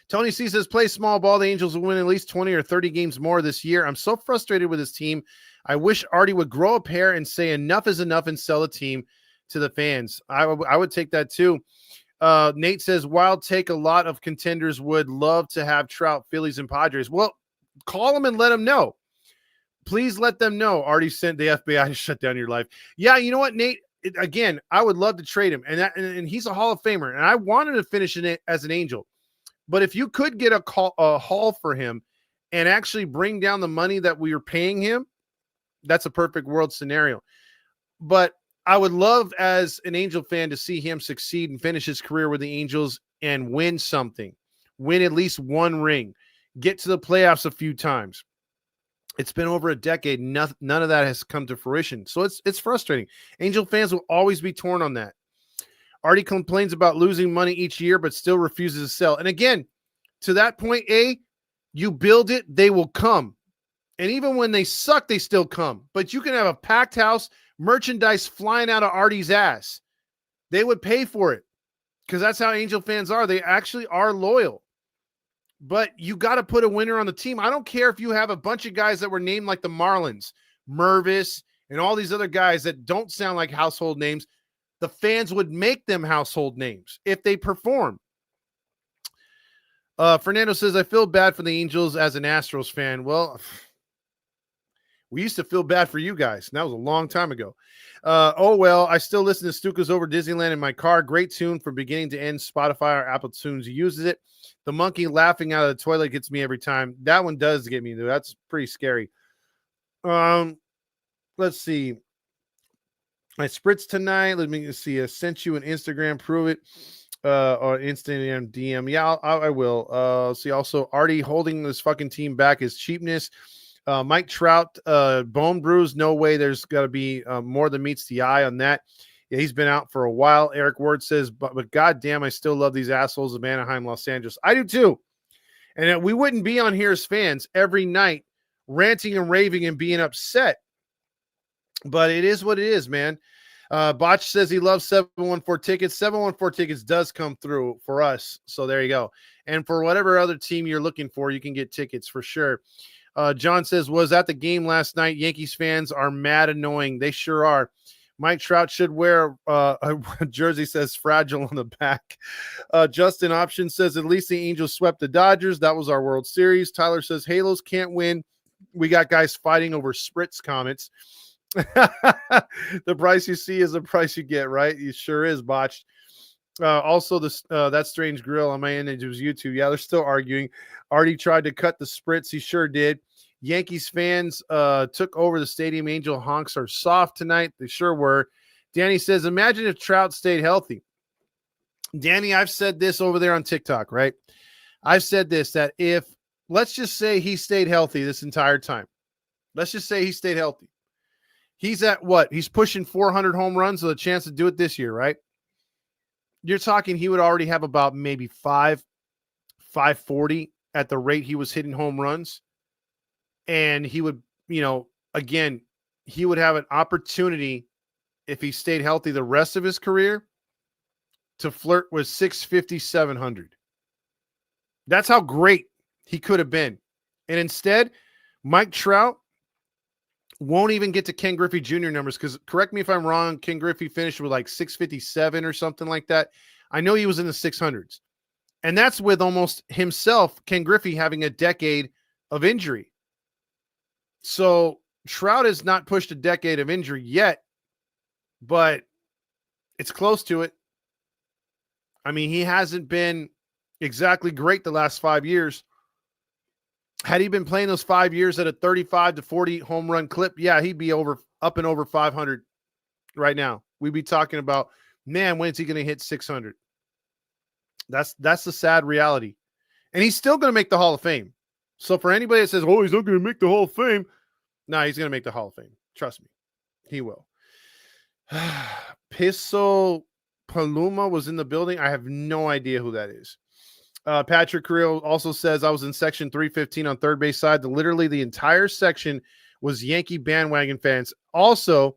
Tony C says, play small ball. The Angels will win at least 20 or 30 games more this year. I'm so frustrated with this team. I wish Artie would grow a pair and say enough is enough and sell the team to the fans. I would take that too. Nate says, wild take, a lot of contenders would love to have Trout, Phillies, and Padres. Well, call them and let them know. Please let them know. Artie sent the FBI to shut down your life. Yeah, you know what, Nate? Again, I would love to trade him. And he's a Hall of Famer. And I wanted to finish in it as an Angel. But if you could get a haul for him and actually bring down the money that we are paying him, that's a perfect world scenario. But I would love, as an Angel fan, to see him succeed and finish his career with the Angels and win something, win at least one ring, get to the playoffs a few times. It's been over a decade. None of that has come to fruition. So it's frustrating. Angel fans will always be torn on that. Artie complains about losing money each year, but still refuses to sell. And again, to that point, you build it, they will come. And even when they suck, they still come. But you can have a packed house, merchandise flying out of Artie's ass. They would pay for it because that's how Angel fans are. They actually are loyal. But you got to put a winner on the team. I don't care if you have a bunch of guys that were named like the Marlins, Mervis, and all these other guys that don't sound like household names. The fans would make them household names if they perform. Fernando says, I feel bad for the Angels as an Astros fan. Well, we used to feel bad for you guys. And that was a long time ago. Oh, well, I still listen to Stuka's Over Disneyland in my car. Great tune from beginning to end. Spotify or Apple Tunes uses it. The monkey laughing out of the toilet gets me every time. That one does get me, though. That's pretty scary. Let's see. I spritzed tonight. Let me see. I sent you an Instagram. Prove it. Or Instagram DM. Yeah, I will. See, also, Artie holding this fucking team back is cheapness. Mike Trout, bone bruise. No way. There's got to be more than meets the eye on that. Yeah, he's been out for a while. Eric Ward says, but goddamn, I still love these assholes of Anaheim, Los Angeles. I do too. And we wouldn't be on here as fans every night ranting and raving and being upset. But it is what it is, man. Botch says he loves 714 tickets. 714 tickets does come through for us. So there you go. And for whatever other team you're looking for, you can get tickets for sure. John says, was at the game last night. Yankees fans are mad annoying. They sure are. Mike Trout should wear a jersey says fragile on the back. Justin Option says, at least the Angels swept the Dodgers. That was our World Series. Tyler says, Halos can't win We got guys fighting over Spritz comments. The price you see is the price you get, right? It sure is, botched. Also, this that strange grill on my end, it was YouTube. Yeah, they're still arguing. Artie tried to cut the Spritz. He sure did. Yankees fans took over the stadium. Angel honks are soft tonight. They sure were. Danny says, imagine if Trout stayed healthy. Danny, I've said this over there on TikTok, right? I've said this, that if, let's just say he stayed healthy this entire time. Let's just say he stayed healthy. He's at what? He's pushing 400 home runs with a chance to do it this year, right? You're talking he would already have about maybe 540 at the rate he was hitting home runs. And he would, again, he would have an opportunity if he stayed healthy the rest of his career to flirt with 650, 700. That's how great he could have been. And instead, Mike Trout won't even get to Ken Griffey Jr. numbers because, correct me if I'm wrong, Ken Griffey finished with like 657 or something like that. I know he was in the 600s. And that's with almost himself, Ken Griffey, having a decade of injury. So Trout has not pushed a decade of injury yet, but it's close to it. I mean, he hasn't been exactly great the last 5 years. Had he been playing those 5 years at a 35 to 40 home run clip, yeah, he'd be up and over 500 right now. We'd be talking about, man, when is he going to hit 600? That's the sad reality. And he's still going to make the Hall of Fame. So for anybody that says, oh, he's not going to make the Hall of Fame, no, he's going to make the Hall of Fame. Trust me. He will. Piso Paluma was in the building. I have no idea who that is. Patrick Carrillo also says, I was in section 315 on third base side. Literally the entire section was Yankee bandwagon fans. Also,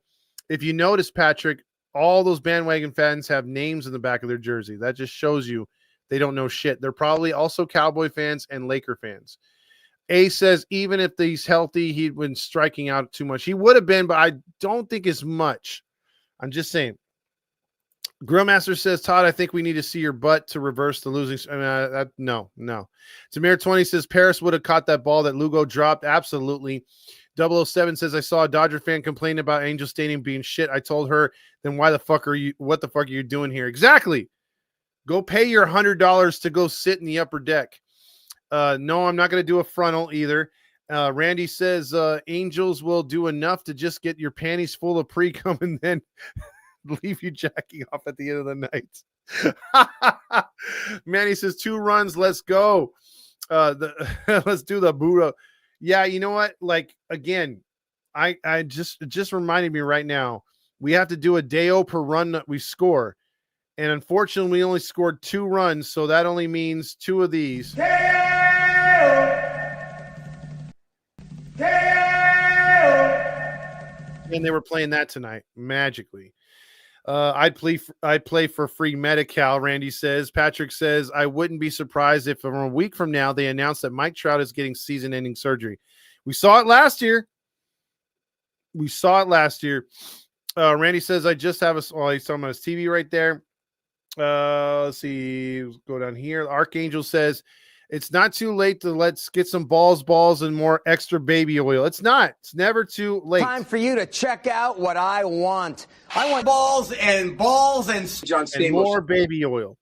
if you notice, Patrick, all those bandwagon fans have names in the back of their jersey. That just shows you they don't know shit. They're probably also Cowboy fans and Laker fans. A says, even if he's healthy, he'd been striking out too much. He would have been, but I don't think as much. I'm just saying. Grillmaster says, Todd, I think we need to see your butt to reverse the losing. No. Tamir 20 says, Paris would have caught that ball that Lugo dropped. Absolutely. 007 says, I saw a Dodger fan complain about Angel Stadium being shit. I told her, then what the fuck are you doing here? Exactly. Go pay your $100 to go sit in the upper deck. No, I'm not going to do a frontal either. Randy says, Angels will do enough to just get your panties full of pre-cum and then leave you jacking off at the end of the night. Manny says 2 runs. Let's go. Let's do the Buddha. Yeah. You know what? Like, again, I just reminded me right now, we have to do a day-o per run that we score. And unfortunately, we only scored 2 runs. So that only means 2 of these. And they were playing that tonight magically. I'd play for free Medi-Cal, Randy says. Patrick says, I wouldn't be surprised if from a week from now they announce that Mike Trout is getting season-ending surgery. We saw it last year. Randy says, I just have he's talking about his TV right there. Let's see. Go down here. Archangel says, it's not too late to let's get some balls, and more extra baby oil. It's not. It's never too late. Time for you to check out what I want. I want balls and John Stamos. And more baby oil.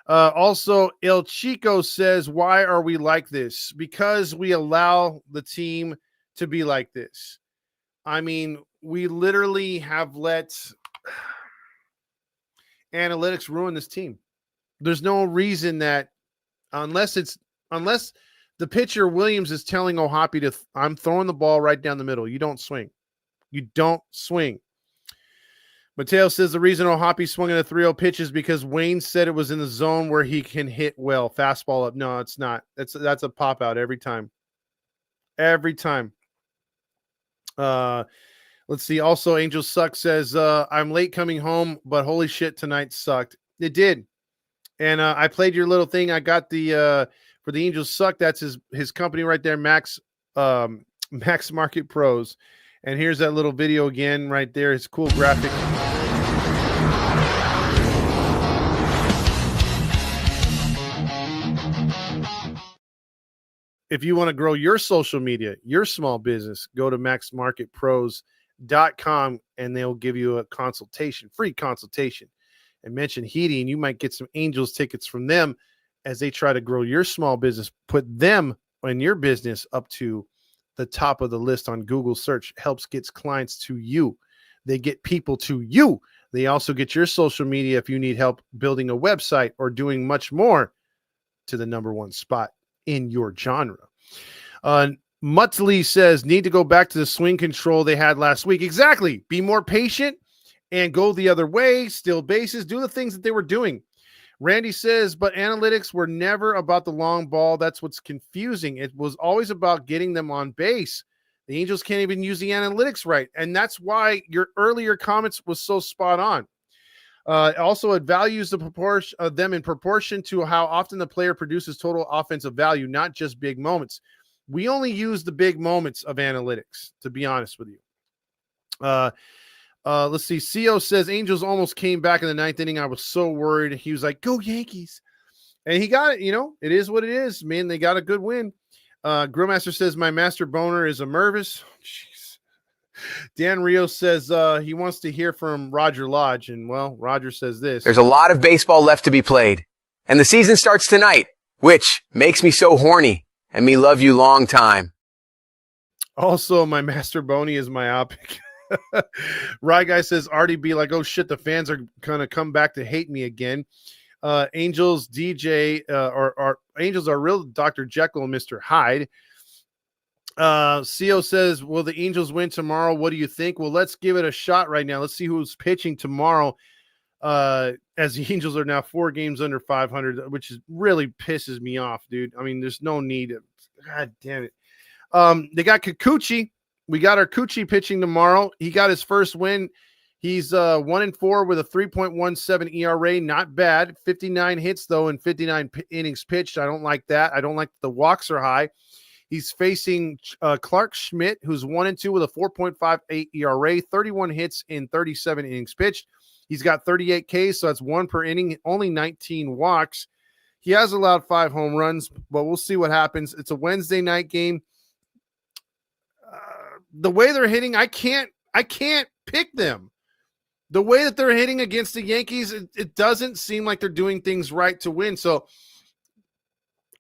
Also, El Chico says, why are we like this? Because we allow the team to be like this. I mean, we literally have let analytics ruin this team. There's no reason that unless the pitcher Williams is telling Ohapi I'm throwing the ball right down the middle. You don't swing. Mateo says the reason Ohapi swung in a 3-0 pitch is because Wayne said it was in the zone where he can hit well. Fastball up. No, it's not. That's a pop out every time. Let's see. Also, Angel Suck says, I'm late coming home, but holy shit, tonight sucked. It did. And I played your little thing. I got the for the Angels Suck. That's his company right there, Max Market Pros. And here's that little video again right there. It's cool graphic. if you want to grow your social media, your small business, go to maxmarketpros.com and they'll give you a free consultation, and mention Heaty, and you might get some Angels tickets from them as they try to grow your small business, put them and your business up to the top of the list on Google search. Helps gets clients to you. They get people to you. They also get your social media if you need help building a website or doing much more to the number one spot in your genre. Muttley says, need to go back to the swing control they had last week. Exactly. Be more patient and go the other way, steal bases, do the things that they were doing. Randy says, but analytics were never about the long ball. That's what's confusing. It was always about getting them on base. The Angels can't even use the analytics right, and that's why your earlier comments was so spot on. Also, it values the proportion of them in proportion to how often the player produces total offensive value, not just big moments. We only use the big moments of analytics, to be honest with you. Let's see. CO says Angels almost came back in the ninth inning. I was so worried. He was like, go Yankees. And he got it. You know, it is what it is, man. They got a good win. Grillmaster says my master boner is a Mervis. Jeez. Dan Rios says he wants to hear from Roger Lodge. And, well, Roger says this. There's a lot of baseball left to be played. And the season starts tonight, which makes me so horny and me love you long time. Also, my master bony is myopic. Rye Guy says RDB like, oh shit, the fans are gonna come back to hate me again. Angels DJ or Angels are real Dr. Jekyll and Mr. Hyde. CO says, will the Angels win tomorrow? What do you think? Well, let's give it a shot right now. Let's see who's pitching tomorrow. As the Angels are now 4 games under 500, which is really pisses me off, dude. I mean, there's no need. God damn it. They got Kikuchi. We got our Coochie pitching tomorrow. He got his first win. He's 1-4 with a 3.17 ERA. Not bad. 59 hits, though, in 59 innings pitched. I don't like that. I don't like the walks are high. He's facing Clark Schmidt, who's 1-2 with a 4.58 ERA, 31 hits in 37 innings pitched. He's got 38 Ks, so that's 1 per inning, only 19 walks. He has allowed 5 home runs, but we'll see what happens. It's a Wednesday night game. The way they're hitting, I can't pick them. The way that they're hitting against the Yankees, it doesn't seem like they're doing things right to win. So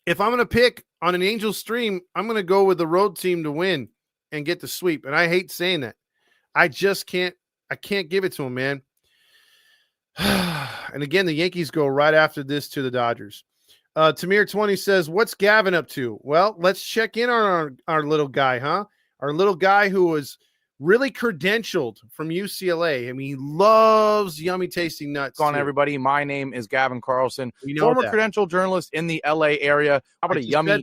if I'm going to pick on an Angels stream, I'm going to go with the road team to win and get the sweep. And I hate saying that. I can't give it to them, man. And again, the Yankees go right after this to the Dodgers. Tamir20 says, what's Gavin up to? Well, let's check in on our little guy, huh? Our little guy who was really credentialed from UCLA. I mean, he loves yummy tasting nuts. On everybody, my name is Gavin Carlson, former credentialed journalist in the LA area. How about a yummy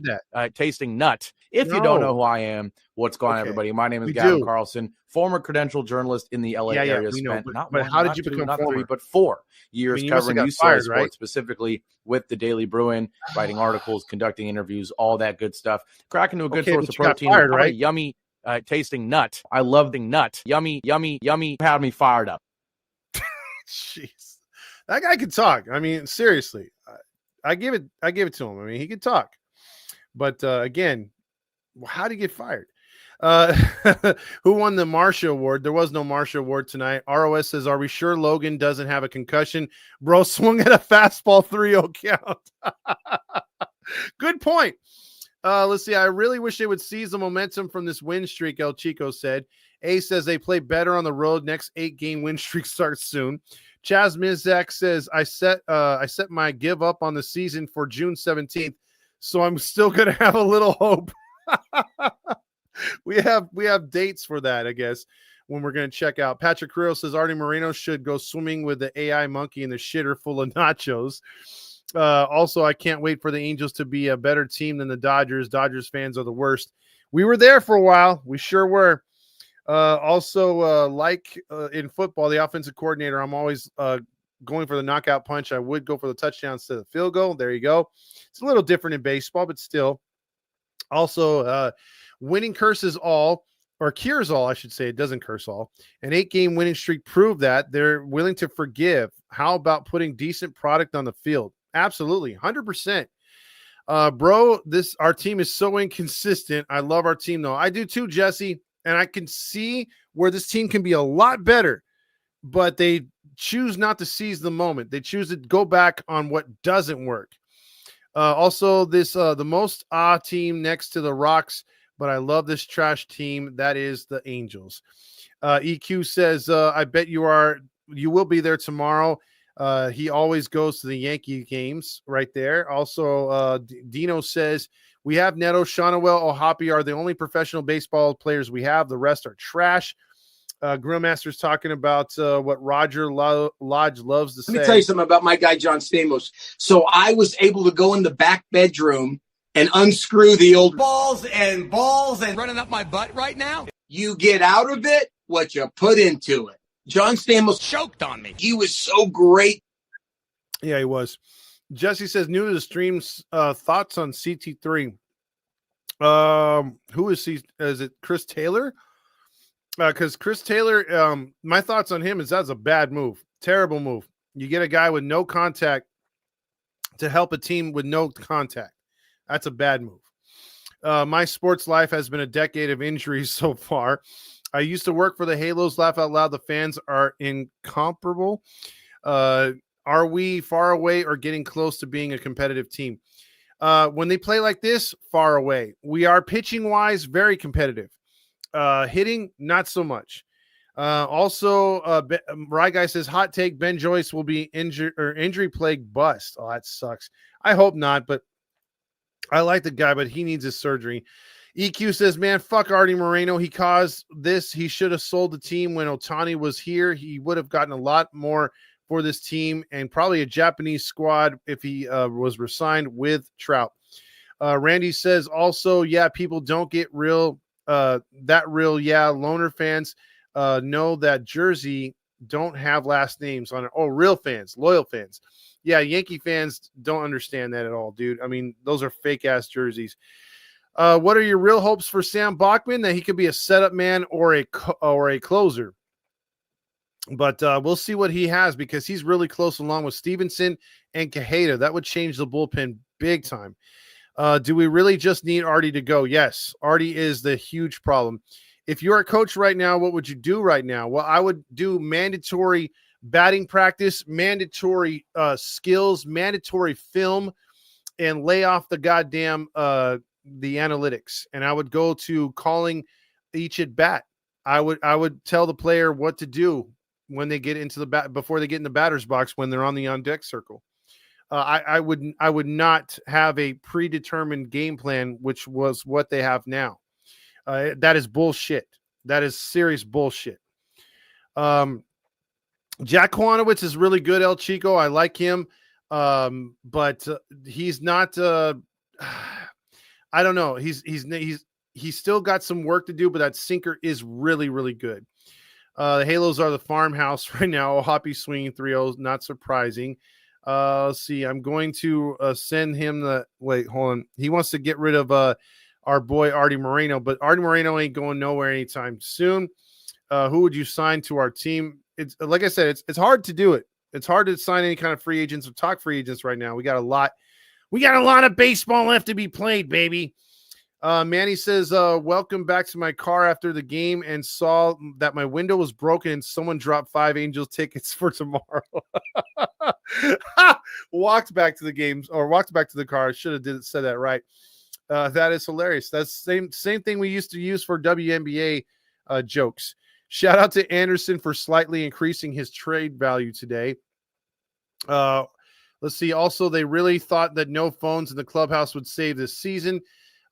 tasting nut? If you don't know who I am, what's going on, everybody? My name is Gavin Carlson, former credentialed journalist in the LA area. Spent not but one, how not did you two, become not former? 3, but 4 years covering UCLA fired, sports, right? specifically with the Daily Bruin, writing articles, conducting interviews, all that good stuff. Cracking to a good source of protein. Fired, How about a right? yummy tasting nut. I love the nut. Yummy, yummy, yummy. Had me fired up. Jeez, that guy can talk. I mean, seriously, I give it to him. I mean, he can talk, but again, how did he get fired? Who won the Marsha Award? There was no Marsha Award tonight. ROS says, are we sure Logan doesn't have a concussion? Bro swung at a fastball 3-0 count. Good point. Let's see. I really wish they would seize the momentum from this win streak, El Chico said. A says they play better on the road. Next 8-game win streak starts soon. Chaz Mizak says, I set my give up on the season for June 17th, so I'm still going to have a little hope. We have dates for that, I guess, when we're going to check out. Patrick Carrillo says Artie Moreno should go swimming with the AI monkey in the shitter full of nachos. Also, I can't wait for the Angels to be a better team than the Dodgers. Dodgers fans are the worst. We were there for a while. We sure were. Like in football, the offensive coordinator, I'm always going for the knockout punch. I would go for the touchdown instead of the field goal. There you go. It's a little different in baseball, but still. Also, winning curses all, or cures all, I should say. It doesn't curse all. An 8-game winning streak proved that they're willing to forgive. How about putting decent product on the field? Absolutely, 100%. Bro, our team is so inconsistent. I love our team, though. I do too, Jesse. And I can see where this team can be a lot better, but they choose not to seize the moment. They choose to go back on what doesn't work. Also, the most team next to the Rocks, but I love this trash team. That is the Angels. EQ says, I bet you will be there tomorrow. He always goes to the Yankee games right there. Also, Dino says, we have Neto, Shonawell, Ohapi are the only professional baseball players we have. The rest are trash. Grillmaster's talking about what Roger Lodge loves to say. Let me tell you something about my guy, John Stamos. So I was able to go in the back bedroom and unscrew the old balls and running up my butt right now. You get out of it what you put into it. John Stamos choked on me. He was so great. Yeah, he was. Jesse says, new to the stream's thoughts on CT3. Who is he? Is it Chris Taylor? Because Chris Taylor, my thoughts on him is that's a bad move. Terrible move. You get a guy with no contact to help a team with no contact. That's a bad move. My sports life has been a decade of injuries so far. I used to work for the Halos. Laugh out loud. The fans are incomparable. Are we far away or getting close to being a competitive team? When they play like this, far away. We are pitching wise, very competitive. Hitting, not so much. Also, Rye Guy says, hot take, Ben Joyce will be injury plague bust. Oh, that sucks. I hope not, but I like the guy, but he needs his surgery. EQ says, man, fuck Artie Moreno. He caused this. He should have sold the team when Ohtani was here. He would have gotten a lot more for this team and probably a Japanese squad if he was resigned with Trout. Randy says also, yeah, people don't get real. Loner fans know that jersey don't have last names on it. Oh, real fans, loyal fans. Yeah, Yankee fans don't understand that at all, dude. I mean, those are fake ass jerseys. What are your real hopes for Sam Bachman? That he could be a setup man or a closer. But we'll see what he has because he's really close along with Stevenson and Cajeda. That would change the bullpen big time. Do we really just need Artie to go? Yes, Artie is the huge problem. If you're a coach right now, what would you do right now? Well, I would do mandatory batting practice, mandatory skills, mandatory film, and lay off the goddamn the analytics. And I would go to calling each at bat. I would tell the player what to do when they get into the bat before they get in the batter's box when they're on the on deck circle. I would not have a predetermined game plan, which was what they have now. That is bullshit. That is serious bullshit. Jack Kwanowitz is really good, El Chico. I like him, but he's not. I don't know. He's still got some work to do, but that sinker is really, really good. The Halos are the farmhouse right now. Hoppy swinging 3-0, not surprising. Let's see. I'm going to send him the. Wait, hold on. He wants to get rid of our boy Artie Moreno, but Artie Moreno ain't going nowhere anytime soon. Who would you sign to our team? It's like I said, it's hard to do it. It's hard to sign any kind of free agents or talk free agents right now. We got a lot of baseball left to be played, baby. Manny says, welcome back to my car after the game and saw that my window was broken and someone dropped 5 Angels tickets for tomorrow. Walked back to the games or walked back to the car. I should have said that right. That is hilarious. That's the same thing we used to use for WNBA jokes. Shout out to Anderson for slightly increasing his trade value today. Let's see. Also, they really thought that no phones in the clubhouse would save this season.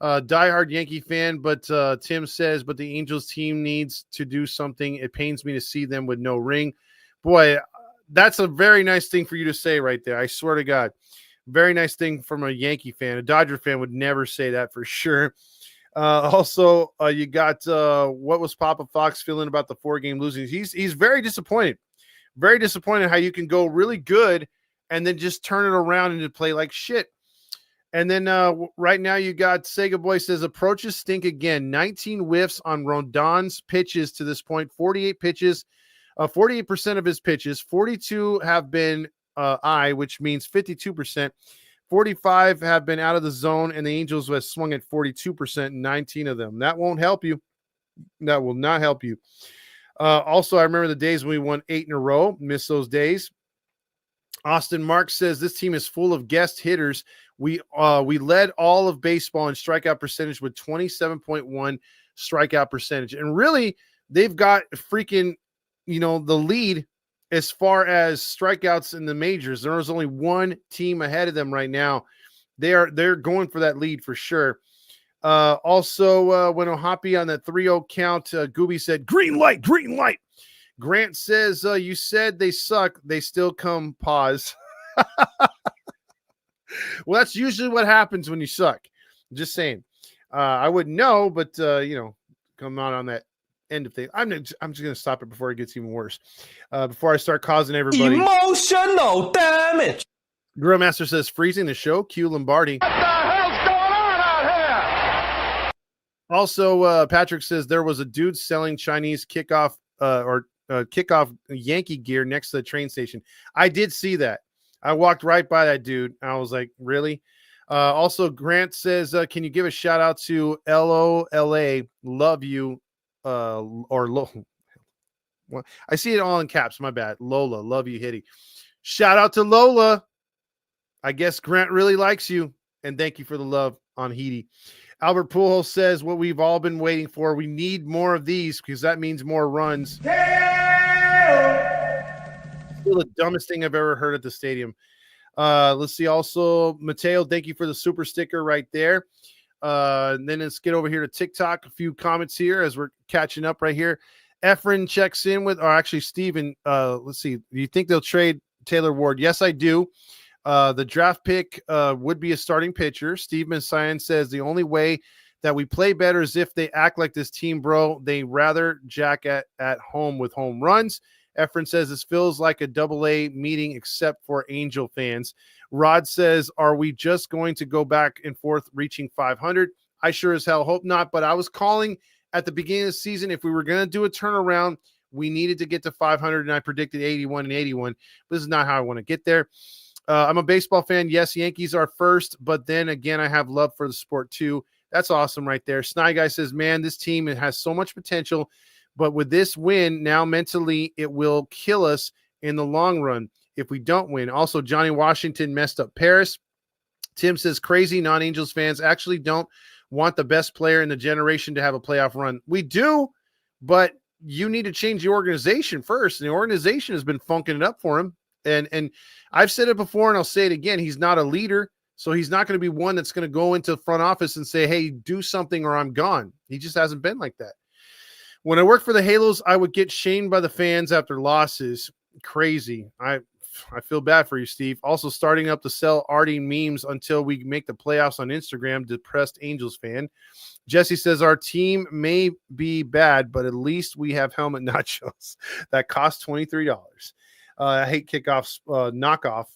Diehard Yankee fan, but Tim says, but the Angels team needs to do something. It pains me to see them with no ring. Boy, that's a very nice thing for you to say right there. I swear to God. Very nice thing from a Yankee fan. A Dodger fan would never say that for sure. Also, you got what was Papa Fox feeling about the 4-game losing? He's very disappointed. Very disappointed how you can go really good and then just turn it around and play like shit. And then right now you got Sega Boy says approaches stink again. 19 whiffs on Rondon's pitches to this point. 48 pitches, 48% of his pitches. 42 have been which means 52%. 45 have been out of the zone, and the Angels have swung at 42%, 19 of them. That won't help you. That will not help you. Also, I remember the days when we won 8 in a row. Miss those days. Austin Marks says this team is full of guest hitters. We led all of baseball in strikeout percentage with 27.1 strikeout percentage. And really, they've got freaking, the lead as far as strikeouts in the majors. There is only one team ahead of them right now. They're going for that lead for sure. Also, when Ohapi on that 3-0 count, Gooby said, green light, green light. Grant says, you said they suck. They still come. Pause. Well, that's usually what happens when you suck. Just saying. I wouldn't know, but, come out on that end of things. I'm just going to stop it before it gets even worse. Before I start causing everybody emotional damage. Grill Master says, freezing the show. Q Lombardi. What the hell's going on out here? Also, Patrick says there was a dude selling Chinese kickoff kickoff Yankee gear next to the train station. I did see that. I walked right by that dude. I was like, really? Also, Grant says, can you give a shout out to LOLA? Love you. Or Lo. Well, I see it all in caps. My bad. Lola. Love you, Hitty. Shout out to Lola. I guess Grant really likes you. And thank you for the love on Heedy. Albert Pujols says what we've all been waiting for. We need more of these because that means more runs. Still the dumbest thing I've ever heard at the stadium. Let's see. Also, Mateo, thank you for the super sticker right there. And then let's get over here to TikTok. A few comments here as we're catching up right here. Efren checks in with, or actually Steven, let's see. Do you think they'll trade Taylor Ward? Yes, I do. The draft pick would be a starting pitcher. Steve Messian says the only way that we play better is if they act like this team, bro. They rather jack at home with home runs. Efren says this feels like a AA meeting except for Angel fans. Rod says, are we just going to go back and forth reaching 500? I sure as hell hope not, but I was calling at the beginning of the season if we were going to do a turnaround, we needed to get to 500, and I predicted 81 and 81. This is not how I want to get there. I'm a baseball fan. Yes, Yankees are first, but then again, I have love for the sport too. That's awesome right there. Sny Guy says, man, this team has so much potential, but with this win now mentally, it will kill us in the long run if we don't win. Also, Johnny Washington messed up Paris. Tim says, crazy non-Angels fans actually don't want the best player in the generation to have a playoff run. We do, but you need to change the organization first. And the organization has been funking it up for him. And I've said it before, and I'll say it again. He's not a leader, so he's not going to be one that's going to go into the front office and say, hey, do something or I'm gone. He just hasn't been like that. When I worked for the Halos, I would get shamed by the fans after losses. Crazy. I feel bad for you, Steve. Also starting up to sell Artie memes until we make the playoffs on Instagram. Depressed Angels fan. Jesse says our team may be bad, but at least we have helmet nachos that cost $23. I hate kickoffs, knockoff.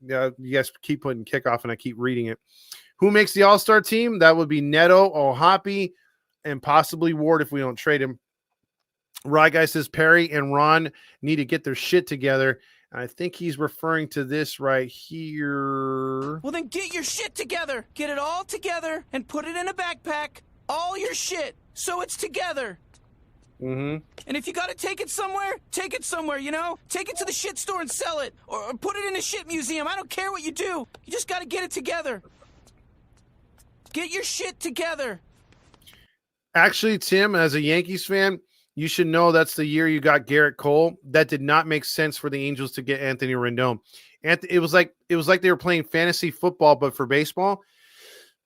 You guys keep putting kickoff, and I keep reading it. Who makes the all-star team? That would be Neto, Ohapi, and possibly Ward if we don't trade him. Rye Guy says Perry and Ron need to get their shit together. I think he's referring to this right here. Well, then get your shit together. Get it all together and put it in a backpack. All your shit, so it's together. Mm-hmm. And if you got to take it somewhere, take it somewhere, Take it to the shit store and sell it. Or put it in a shit museum. I don't care what you do. You just got to get it together. Get your shit together. Actually, Tim, as a Yankees fan, you should know that's the year you got Garrett Cole. That did not make sense for the Angels to get Anthony Rendon. It was like they were playing fantasy football, but for baseball.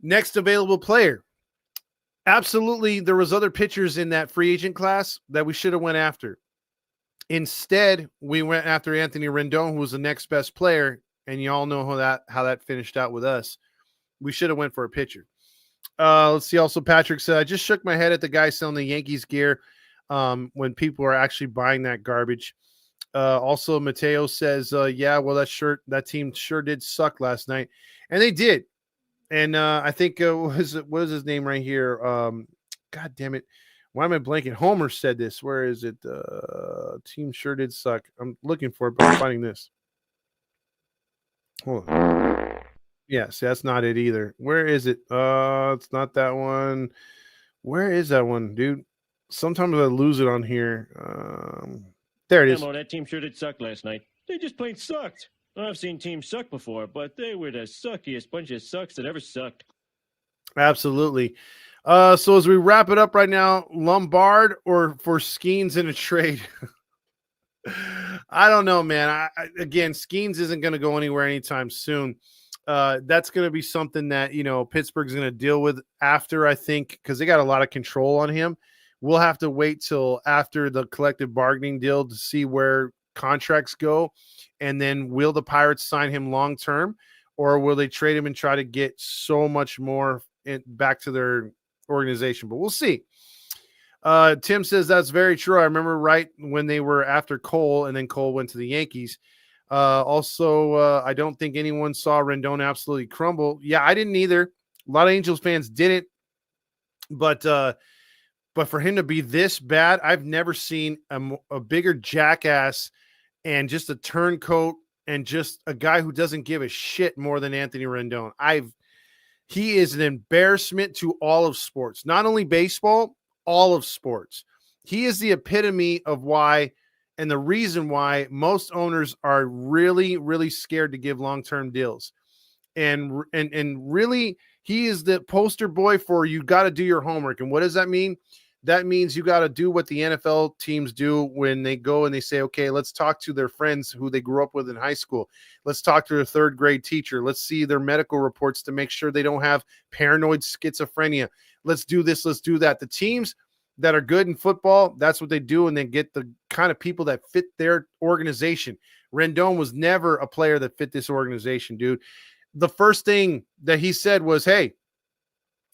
Next available player. Absolutely, there was other pitchers in that free agent class that we should have went after. Instead, we went after Anthony Rendon, who was the next best player, and you all know how that finished out with us. We should have went for a pitcher. Let's see. Also, Patrick said, I just shook my head at the guy selling the Yankees gear when people are actually buying that garbage. Also, Mateo says, yeah, well, that team sure did suck last night. And they did. And I think what is his name right here? God damn it. Why am I blanking? Homer said this. Where is it? Team sure did suck. I'm looking for it, but I'm finding this. Hold on. Yes, that's not it either. Where is it? It's not that one. Where is that one, dude? Sometimes I lose it on here. There it is. That team sure did suck last night. They just plain sucked. I've seen teams suck before, but they were the suckiest bunch of sucks that ever sucked. Absolutely. So as we wrap it up right now, Lombard or for Skeens in a trade? I don't know, man. Again, Skeens isn't going to go anywhere anytime soon. That's going to be something that, Pittsburgh's going to deal with after, I think, because they got a lot of control on him. We'll have to wait till after the collective bargaining deal to see where contracts go. And then will the Pirates sign him long-term, or will they trade him and try to get so much more back to their organization? But we'll see. Tim says that's very true. I remember right when they were after Cole, and then Cole went to the Yankees. Also, I don't think anyone saw Rendon absolutely crumble. Yeah, I didn't either. A lot of Angels fans didn't. But for him to be this bad, I've never seen a bigger jackass and just a turncoat and just a guy who doesn't give a shit more than Anthony Rendon. He is an embarrassment to all of sports, not only baseball, all of sports. He is the epitome of why, and the reason why most owners are really, really scared to give long-term deals. And really, he is the poster boy for you got to do your homework. And what does that mean? That means you got to do what the NFL teams do when they go and they say, okay, let's talk to their friends who they grew up with in high school. Let's talk to their third grade teacher. Let's see their medical reports to make sure they don't have paranoid schizophrenia. Let's do this. Let's do that. The teams that are good in football, that's what they do. And they get the kind of people that fit their organization. Rendon was never a player that fit this organization, dude. The first thing that he said was, hey,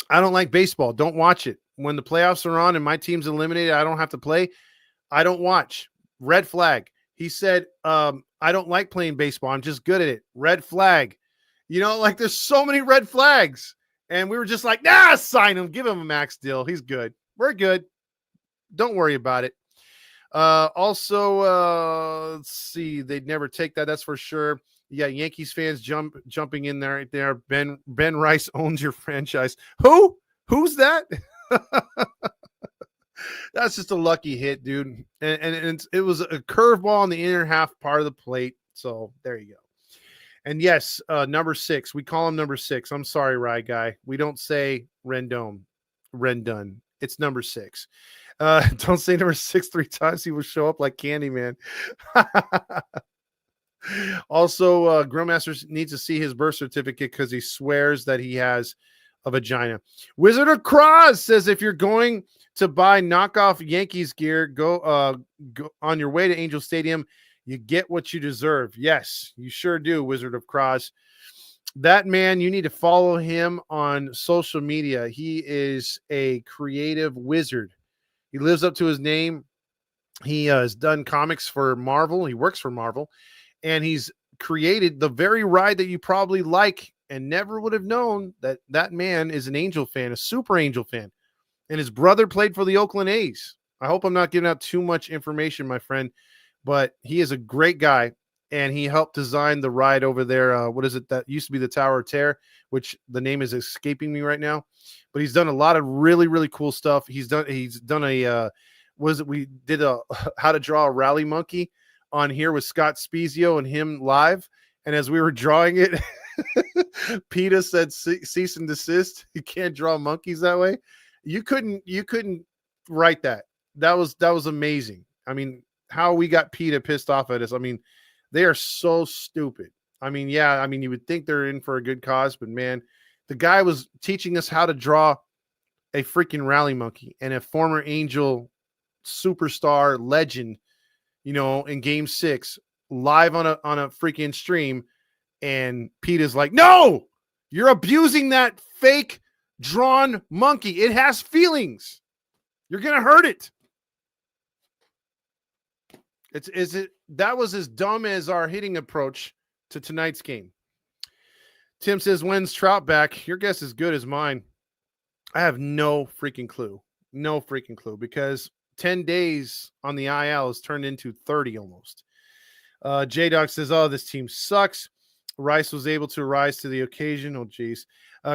I don't like baseball. Don't watch it. When the playoffs are on and my team's eliminated, I don't have to play. I don't watch. Red flag. He said, I don't like playing baseball. I'm just good at it. Red flag. There's so many red flags. And we were just like, sign him. Give him a max deal. He's good. We're good. Don't worry about it. Also, let's see. They'd never take that. That's for sure. You got Yankees fans jumping in there right there. Ben Rice owns your franchise. Who's that? That's just a lucky hit, dude. And it was a curveball on the inner half part of the plate. So there you go. And yes, number 6. We call him number 6. I'm sorry, Rye Guy. We don't say Rendon. It's number 6. Don't say number 6 3 times. He will show up like Candyman. Also, Grillmaster needs to see his birth certificate because he swears that he has a vagina. Wizard of Cross says if you're going to buy knockoff Yankees gear, go on your way to Angel Stadium. You get what you deserve. Yes, you sure do, Wizard of Cross. That man, you need to follow him on social media. He is a creative wizard. He lives up to his name. He has done comics for Marvel. He works for Marvel. And he's created the very ride that you probably like and never would have known that man is an Angel fan, a super Angel fan. And his brother played for the Oakland A's. I hope I'm not giving out too much information, my friend, but he is a great guy. And he helped design the ride over there. What is it that used to be the Tower of Terror, which the name is escaping me right now. But he's done a lot of really, really cool stuff. He's done a we did a how to draw a rally monkey on here with Scott Spezio and him live. And as we were drawing it, PETA said cease and desist. You can't draw monkeys that way. You couldn't write that. That was amazing. I mean, how we got PETA pissed off at us. I mean, they are so stupid. I mean, yeah, I mean, you would think they're in for a good cause, but man, the guy was teaching us how to draw a freaking rally monkey, and a former Angel superstar legend, in Game 6 live on a freaking stream. And PETA's like, no, you're abusing that fake drawn monkey. It has feelings. You're going to hurt it. That was as dumb as our hitting approach to tonight's game. Tim says, when's Trout back? Your guess is as good as mine. I have no freaking clue. No freaking clue, because 10 days on the IL has turned into 30 almost. J-Dog says, oh, this team sucks. Rice was able to rise to the occasion. Oh, geez.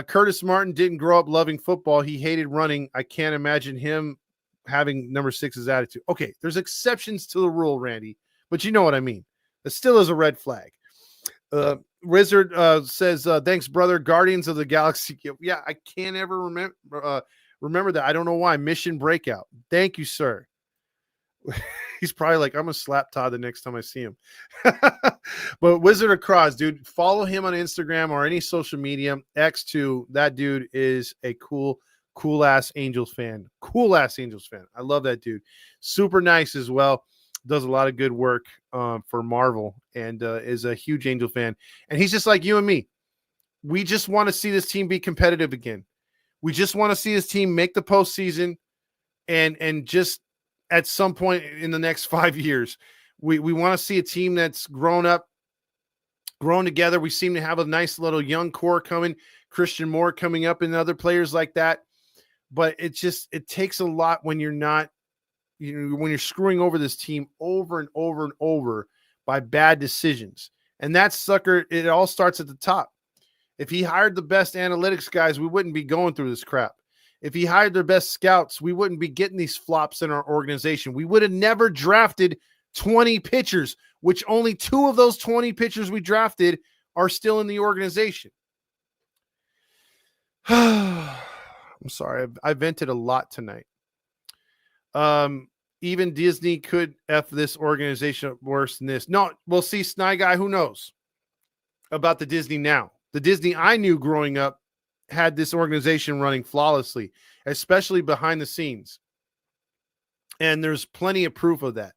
Curtis Martin didn't grow up loving football. He hated running. I can't imagine him having number 6's attitude. Okay, there's exceptions to the rule, Randy, but you know what I mean. It still is a red flag. Wizard says, thanks, brother. Guardians of the Galaxy. Yeah, I can't ever remember that. I don't know why. Mission Breakout. Thank you, sir. He's probably like, I'm going to slap Todd the next time I see him. But Wizard of Cross, dude, follow him on Instagram or any social media. X2, that dude is a cool-ass Angels fan. Cool-ass Angels fan. I love that dude. Super nice as well. Does a lot of good work for Marvel and is a huge Angel fan. And he's just like you and me. We just want to see this team be competitive again. We just want to see this team make the postseason and just at some point in the next 5 years, we want to see a team that's grown together. We seem to have a nice little young core coming, Christian Moore coming up and other players like that. But it takes a lot when you're not, when you're screwing over this team over and over and over by bad decisions. And that sucker, it all starts at the top. If he hired the best analytics guys, we wouldn't be going through this crap. If he hired their best scouts, we wouldn't be getting these flops in our organization. We would have never drafted 20 pitchers, which only 2 of those 20 pitchers we drafted are still in the organization. I'm sorry. I vented a lot tonight. Even Disney could F this organization worse than this. No, we'll see, Sny Guy, who knows about the Disney now. The Disney I knew growing up had this organization running flawlessly, especially behind the scenes. And there's plenty of proof of that.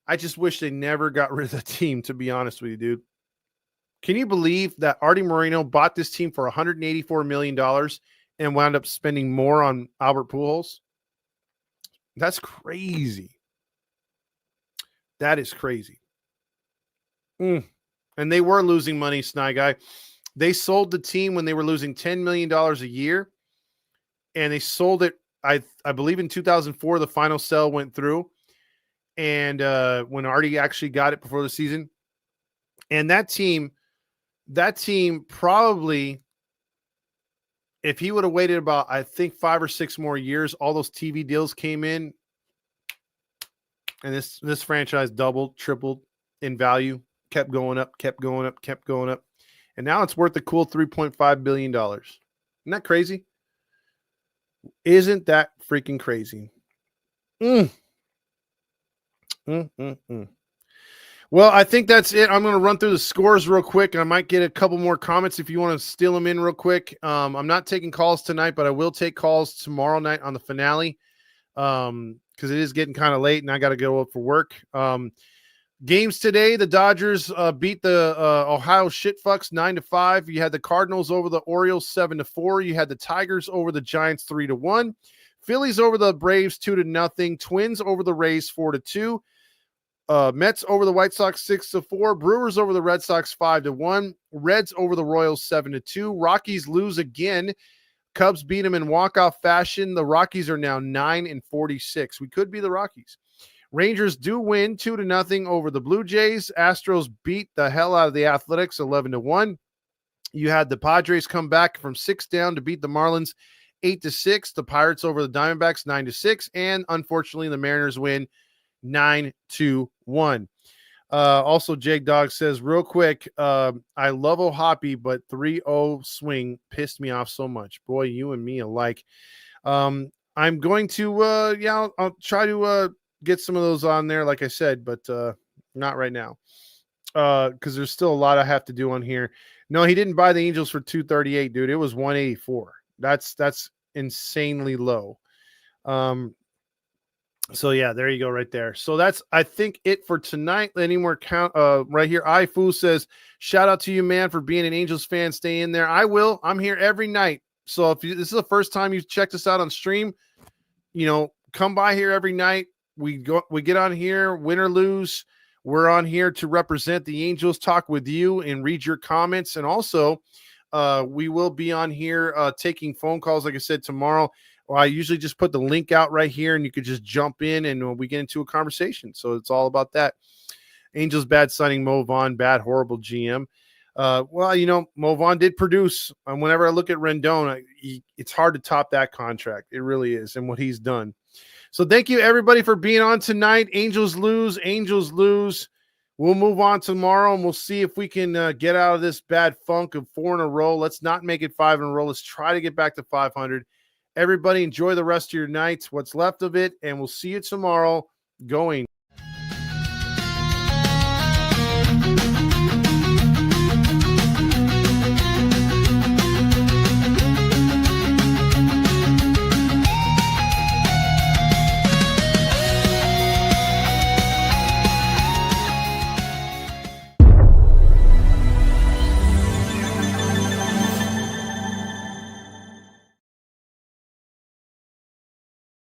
I just wish they never got rid of the team, to be honest with you, dude. Can you believe that Artie Moreno bought this team for $184 million and wound up spending more on Albert Pujols? That's crazy. That is crazy. And they were losing money, Sny Guy. They sold the team when they were losing $10 million a year, and they sold it, I believe in 2004, the final sell went through, and when Artie actually got it before the season. And that team probably, if he would have waited about, I think, 5 or 6 more years, all those TV deals came in, and this franchise doubled, tripled in value, kept going up. And now it's worth a cool $3.5 billion. Isn't that crazy? Isn't that freaking crazy? Well, I think that's it. I'm going to run through the scores real quick. I might get a couple more comments if you want to steal them in real quick. I'm not taking calls tonight, but I will take calls tomorrow night on the finale because it is getting kind of late and I got to go up for work. Games today, the Dodgers beat the Ohio shitfucks 9-5. You had the Cardinals over the Orioles 7-4. You had the Tigers over the Giants 3-1. Phillies over the Braves 2-0. Twins over the Rays 4-2. Mets over the White Sox 6-4. Brewers over the Red Sox 5-1. Reds over the Royals 7-2. Rockies lose again. Cubs beat them in walk-off fashion. The Rockies are now 9-46. We could be the Rockies. Rangers do win 2-0 over the Blue Jays. Astros beat the hell out of the Athletics 11-1. You had the Padres come back from 6 down to beat the Marlins 8-6. The Pirates over the Diamondbacks 9-6. And unfortunately, the Mariners win 9-1. Also, Jake Dog says, real quick, I love Ohapi, but 3-0 swing pissed me off so much. Boy, you and me alike. I'm going to, I'll try to get some of those on there, like I said, but not right now because there's still a lot I have to do on here. No, he didn't buy the Angels for $238, dude. It was $184. That's insanely low. So yeah, there you go, right there. So that's, I think, it for tonight. Any more count? Right here, iFoo says, "Shout out to you, man, for being an Angels fan. Stay in there." I will. I'm here every night. So if this is the first time you've checked us out on stream, come by here every night. We get on here, win or lose. We're on here to represent the Angels, talk with you, and read your comments. And also, we will be on here taking phone calls, like I said, tomorrow. I usually just put the link out right here, and you could just jump in, and we get into a conversation. So it's all about that. Angels bad signing Mo Vaughn, bad horrible GM. Well, Mo Vaughn did produce. Whenever I look at Rendon, it's hard to top that contract. It really is, and what he's done. So thank you, everybody, for being on tonight. Angels lose. We'll move on tomorrow, and we'll see if we can get out of this bad funk of 4 in a row. Let's not make it 5 in a row. Let's try to get back to 500. Everybody enjoy the rest of your nights, what's left of it, and we'll see you tomorrow going